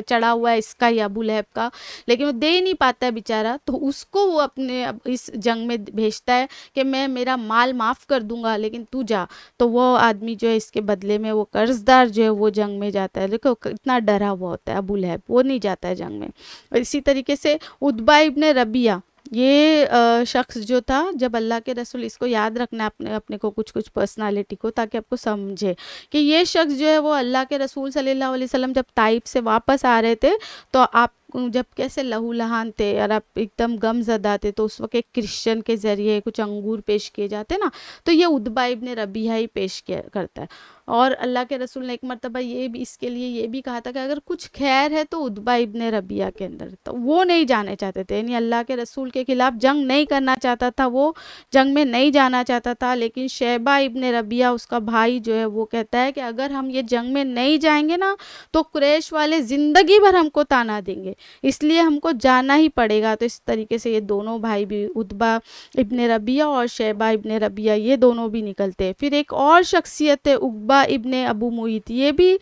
[SPEAKER 1] چڑھا ہوا ہے اس کا, یہ ابو لہب کا, لیکن وہ دے نہیں پاتا ہے بیچارہ. تو اس کو وہ اپنے اس جنگ میں بھیجتا ہے کہ میں میرا مال معاف کر دوں گا لیکن تو جا. تو وہ آدمی جو ہے اس کے بدلے میں وہ قرض دار جو ہے وہ جنگ میں جاتا ہے. دیکھو اتنا ڈرا ہوا ہوتا ہے ابو لہب, وہ نہیں جاتا ہے جنگ میں. اسی طریقے سے عتبہ ابن ربیعہ, یہ شخص جو تھا, جب اللہ کے رسول, اس کو یاد رکھنا اپنے کو کچھ پرسنالٹی کو, تاکہ آپ کو سمجھے کہ یہ شخص جو ہے وہ اللہ کے رسول صلی اللہ علیہ وسلم جب طائف سے واپس آ رہے تھے, تو آپ جب کیسے لہو لہان تھے اور آپ ایک دم غم زدہ تھے, تو اس وقت ایک کرسچن کے ذریعے کچھ انگور پیش کیے جاتے نا, تو یہ عتبہ ابن ربیعہ ہی پیش کرتا ہے. اور اللہ کے رسول نے ایک مرتبہ یہ بھی اس کے لیے یہ بھی کہا تھا کہ اگر کچھ خیر ہے تو عتبہ ابن ربیعہ کے اندر. تو وہ نہیں جانے چاہتے تھے, یعنی اللہ کے رسول کے خلاف جنگ نہیں کرنا چاہتا تھا, وہ جنگ میں نہیں جانا چاہتا تھا. لیکن شیبہ ابن ربیعہ اس کا بھائی جو ہے وہ کہتا ہے کہ اگر ہم یہ جنگ میں نہیں جائیں گے نا تو قریش والے زندگی بھر ہم کو تانا دیں گے, اس لیے ہم کو جانا ہی پڑے گا. تو اس طریقے سے یہ دونوں بھائی بھی, عتبہ ابن ربیعہ اور شیبہ ابن ربیعہ, یہ دونوں بھی نکلتے. پھر ایک اور شخصیت ہے عقبہ ابن ابو معیط, یہ بھی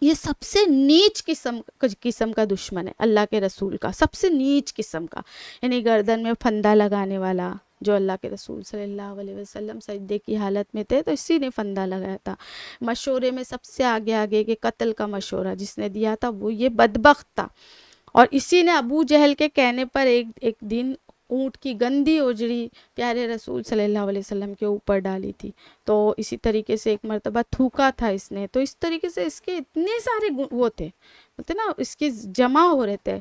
[SPEAKER 1] یہ سب سے نیچ قسم کا دشمن ہے اللہ کے رسول کا، سب سے نیچ قسم کا، یعنی گردن میں پھندا لگانے والا، جو اللہ کے رسول صلی اللہ علیہ وسلم سجدے کی حالت میں تھے تو اسی نے پھندا لگایا تھا۔ مشورے میں سب سے آگے آگے کہ قتل کا مشورہ جس نے دیا تھا وہ یہ بدبخت تھا، اور اسی نے ابو جہل کے کہنے پر ایک دن اونٹ کی گندی اجڑی پیارے رسول صلی اللہ علیہ وسلم کے اوپر ڈالی تھی، تو اسی طریقے سے ایک مرتبہ تھوکا تھا اس نے، تو اس طریقے سے اس کے اتنے سارے وہ تھے، بولتے نا اس کے جمع ہو رہے تھے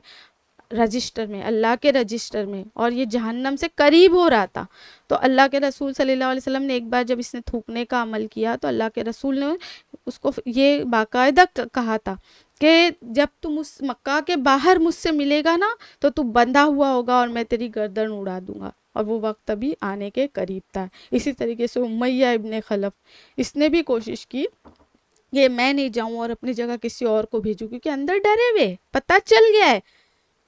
[SPEAKER 1] رجسٹر میں، اللہ کے رجسٹر میں، اور یہ جہنم سے قریب ہو رہا تھا۔ تو اللہ کے رسول صلی اللہ علیہ وسلم نے ایک بار جب اس نے تھوکنے کا عمل کیا تو اللہ کے رسول نے اس کو یہ باقاعدہ کہا تھا کہ جب تم اس مکہ کے باہر مجھ سے ملے گا نا تو تو بندھا ہوا ہوگا اور میں تیری گردن اڑا دوں گا، اور وہ وقت ابھی آنے کے قریب تھا۔ اسی طریقے سے امیہ ابن خلف، اس نے بھی کوشش کی کہ میں نہیں جاؤں اور اپنی جگہ کسی اور کو بھیجوں، کیونکہ اندر ڈرے ہوئے، پتہ چل گیا ہے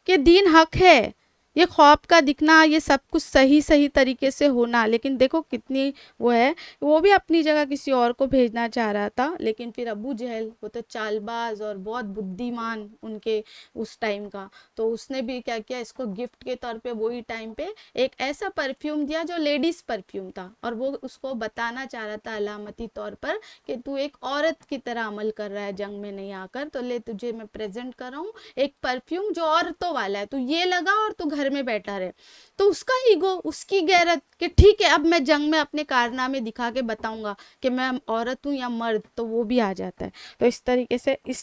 [SPEAKER 1] کہ دین حق ہے، یہ خواب کا دکھنا، یہ سب کچھ صحیح طریقے سے ہونا، لیکن دیکھو کتنی وہ ہے، وہ بھی اپنی جگہ کسی اور کو بھیجنا چاہ رہا تھا، لیکن پھر ابو جہل وہ تو چال باز اور بہت بدھیمان ان کے اس ٹائم کا، تو اس نے بھی کیا کیا، اس کو گفٹ کے طور پہ وہی ٹائم پہ ایک ایسا پرفیوم دیا جو لیڈیز پرفیوم تھا، اور وہ اس کو بتانا چاہ رہا تھا علامتی طور پر کہ تو ایک عورت کی طرح عمل کر رہا ہے جنگ میں نہیں آ کر، تو لے تجھے میں پریزنٹ کر رہا ہوں ایک پرفیوم جو عورتوں والا ہے، تو یہ لگا اور تو گھر میں بیٹھا رہے۔ تو اس کا ایگو، اس کی غیرت کہ ٹھیک ہے اب میں جنگ میں اپنے کارنامے دکھا کے بتاؤں گا کہ میں عورت ہوں یا مرد، تو وہ بھی آ جاتا ہے۔ تو اس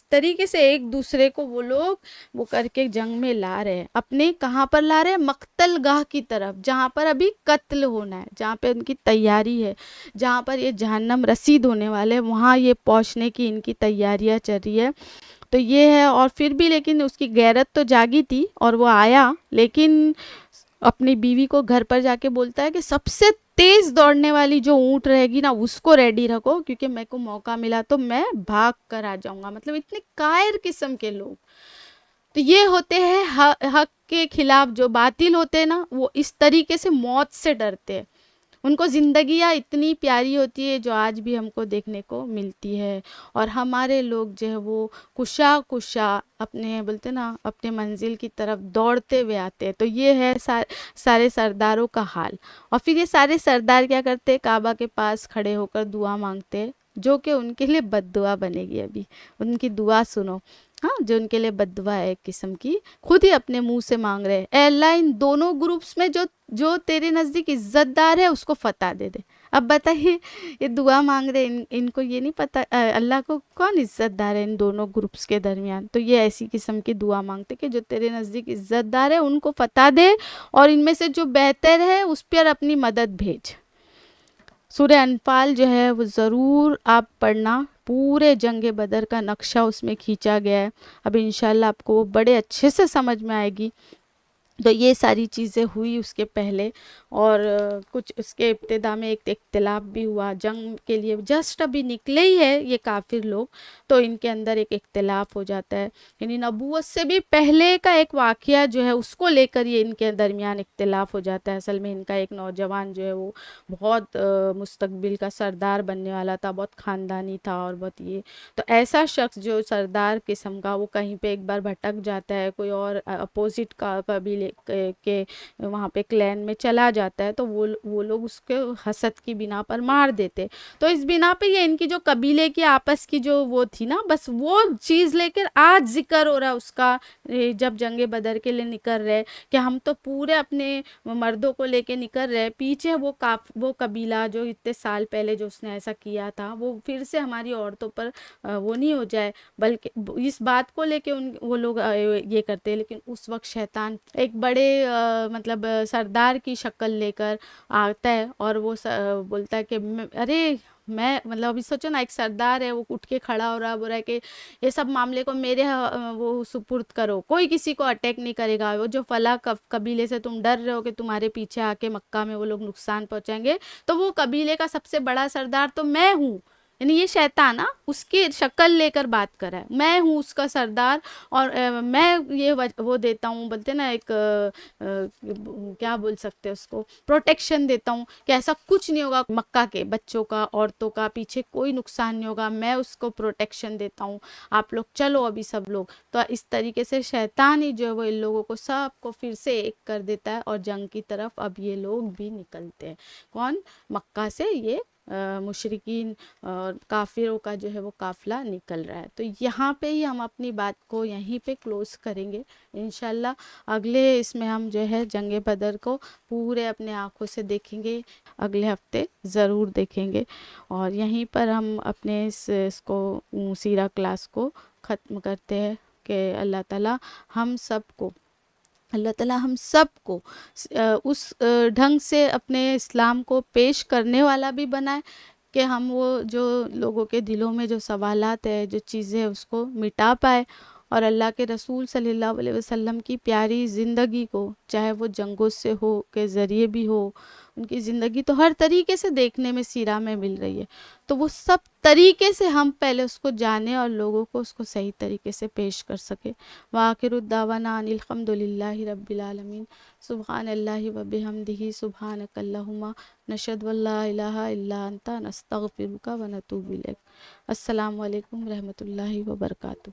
[SPEAKER 1] طریقے سے ایک دوسرے کو وہ لوگ وہ کر کے جنگ میں لا رہے ہیں، اپنے کہاں پر لا رہے ہیں، مقتل گاہ کی طرف، جہاں پر ابھی قتل ہونا ہے، جہاں پہ ان کی تیاری ہے، جہاں پر یہ جہنم رسید ہونے والے، وہاں یہ پہنچنے کی ان کی تیاریاں چل رہی ہے۔ تو یہ ہے، اور پھر بھی لیکن اس کی غیرت تو جاگی تھی اور وہ آیا، لیکن اپنی بیوی کو گھر پر جا کے بولتا ہے کہ سب سے تیز دوڑنے والی جو اونٹ رہے گی نا اس کو ریڈی رکھو، کیونکہ میرے کو موقع ملا تو میں بھاگ کر آ جاؤں گا۔ مطلب اتنے قاہر قسم کے لوگ، تو یہ ہوتے ہیں حق کے خلاف، جو باطل ہوتے ہیں نا وہ اس طریقے سے موت سے ڈرتے ہیں، ان کو زندگیاں اتنی پیاری ہوتی ہے جو آج بھی ہم کو دیکھنے کو ملتی ہے، اور ہمارے لوگ جو ہے وہ کشا اپنے بولتے نا اپنے منزل کی طرف دوڑتے ہوئے آتے ہیں۔ تو یہ ہے سارے سرداروں کا حال، اور پھر یہ سارے سردار کیا کرتے، کعبہ کے پاس کھڑے ہو کر دعا مانگتے، جو کہ ان کے لیے بد دعا بنے گی، ابھی ان کی دعا سنو، ہاں جو ان کے لیے بد دعا ہے ایک قسم کی، خود ہی اپنے منہ سے مانگ رہے، اے اللہ ان دونوں گروپس میں جو تیرے نزدیک عزت دار ہے اس کو فتح دے دے۔ اب بتائیے یہ دعا مانگ رہے، ان کو یہ نہیں پتا اللہ کو کون عزت دار ہے ان دونوں گروپس کے درمیان، تو یہ ایسی قسم کی دعا مانگتے کہ جو تیرے نزدیک عزت دار ہے ان کو فتح دے، اور ان میں سے جو بہتر ہے اس پر اپنی مدد بھیج۔ سورہ انفال جو ہے وہ ضرور آپ پڑھنا، پورے جنگ بدر کا نقشہ اس میں کھینچا گیا ہے، اب انشاءاللہ آپ کو وہ بڑے اچھے سے سمجھ میں آئے گی۔ تو یہ ساری چیزیں ہوئی اس کے پہلے، اور کچھ اس کے ابتدا میں ایک اختلاف بھی ہوا، جنگ کے لیے جسٹ ابھی نکلے ہی ہے یہ کافر لوگ، تو ان کے اندر ایک اختلاف ہو جاتا ہے، یعنی نبوت سے بھی پہلے کا ایک واقعہ جو ہے اس کو لے کر یہ ان کے درمیان اختلاف ہو جاتا ہے۔ اصل میں ان کا ایک نوجوان جو ہے وہ بہت مستقبل کا سردار بننے والا تھا، بہت خاندانی تھا، اور بہت یہ تو ایسا شخص جو سردار قسم کا وہ کہیں پہ ایک بار بھٹک جاتا ہے، کوئی اور اپوزٹ کا قبیلے کے وہاں پہ کلین میں چلا جاتا ہے، تو وہ لوگ اس کے حسد کی بنا پر مار دیتے، تو اس بنا پہ یہ ان کی جو قبیلے کی آپس کی جو وہ تھی نا، بس وہ چیز لے کر آج ذکر ہو رہا اس کا، جب جنگ بدر کے لیے نکل رہے کہ ہم تو پورے اپنے مردوں کو لے کے نکل رہے، پیچھے وہ قبیلہ جو اتنے سال پہلے جو اس نے ایسا کیا تھا وہ پھر سے ہماری عورتوں پر وہ نہیں ہو جائے، بلکہ اس بات کو لے کے وہ لوگ یہ کرتے ہیں۔ لیکن اس وقت شیطان ایک بڑے مطلب سردار کی شکل لے کر آتا ہے، اور وہ بولتا ہے کہ ارے میں مطلب ابھی سوچو نا، ایک سردار ہے وہ اٹھ کے کھڑا ہو رہا بول رہا ہے کہ یہ سب معاملے کو میرے وہ سپرد کرو، کوئی کسی کو اٹیک نہیں کرے گا، وہ جو فلاں قبیلے سے تم ڈر رہے ہو کہ تمہارے پیچھے آ کے مکہ میں وہ لوگ نقصان پہنچائیں گے، تو وہ قبیلے کا سب سے بڑا سردار تو میں ہوں، یعنی یہ شیطان اس کی شکل لے کر بات کر رہا ہے، میں ہوں اس کا سردار، اور میں یہ وہ دیتا ہوں، بولتے نا ایک کیا بول سکتے ہیں اس کو، پروٹیکشن دیتا ہوں کہ ایسا کچھ نہیں ہوگا، مکہ کے بچوں کا، عورتوں کا پیچھے کوئی نقصان نہیں ہوگا، میں اس کو پروٹیکشن دیتا ہوں، آپ لوگ چلو ابھی سب لوگ. تو اس طریقے سے شیطان ہی جو ہے وہ ان لوگوں کو سب کو پھر سے ایک کر دیتا ہے، اور جنگ کی طرف اب یہ لوگ بھی نکلتے ہیں. کون؟ مکہ سے یہ مشرکین اور کافروں کا جو ہے وہ قافلہ نکل رہا ہے. تو یہاں پہ ہی ہم اپنی بات کو یہیں پہ کلوز کریں گے انشاءاللہ. اگلے اس میں ہم جو ہے جنگ بدر کو پورے اپنے آنکھوں سے دیکھیں گے، اگلے ہفتے ضرور دیکھیں گے، اور یہیں پر ہم اپنے اس کو سیرہ کلاس کو ختم کرتے ہیں کہ اللہ تعالیٰ ہم سب کو اس ڈھنگ سے اپنے اسلام کو پیش کرنے والا بھی بنائے کہ ہم وہ جو لوگوں کے دلوں میں جو سوالات ہے، جو چیزیں اس کو مٹا پائے، اور اللہ کے رسول صلی اللہ علیہ وسلم کی پیاری زندگی کو، چاہے وہ جنگوں سے ہو کے ذریعے بھی ہو، ان کی زندگی تو ہر طریقے سے دیکھنے میں سیرہ میں مل رہی ہے، تو وہ سب طریقے سے ہم پہلے اس کو جانیں اور لوگوں کو اس کو صحیح طریقے سے پیش کر سکے. وآخر الدعوانا ان الحمد للہ رب العالمین. سبحان اللہ و بحمدہ، سبحانک اللہم، نشہد ان لا الہ الا انت، نستغفرک و نتوب الیک. السلام علیکم ورحمۃ اللہ وبرکاتہ.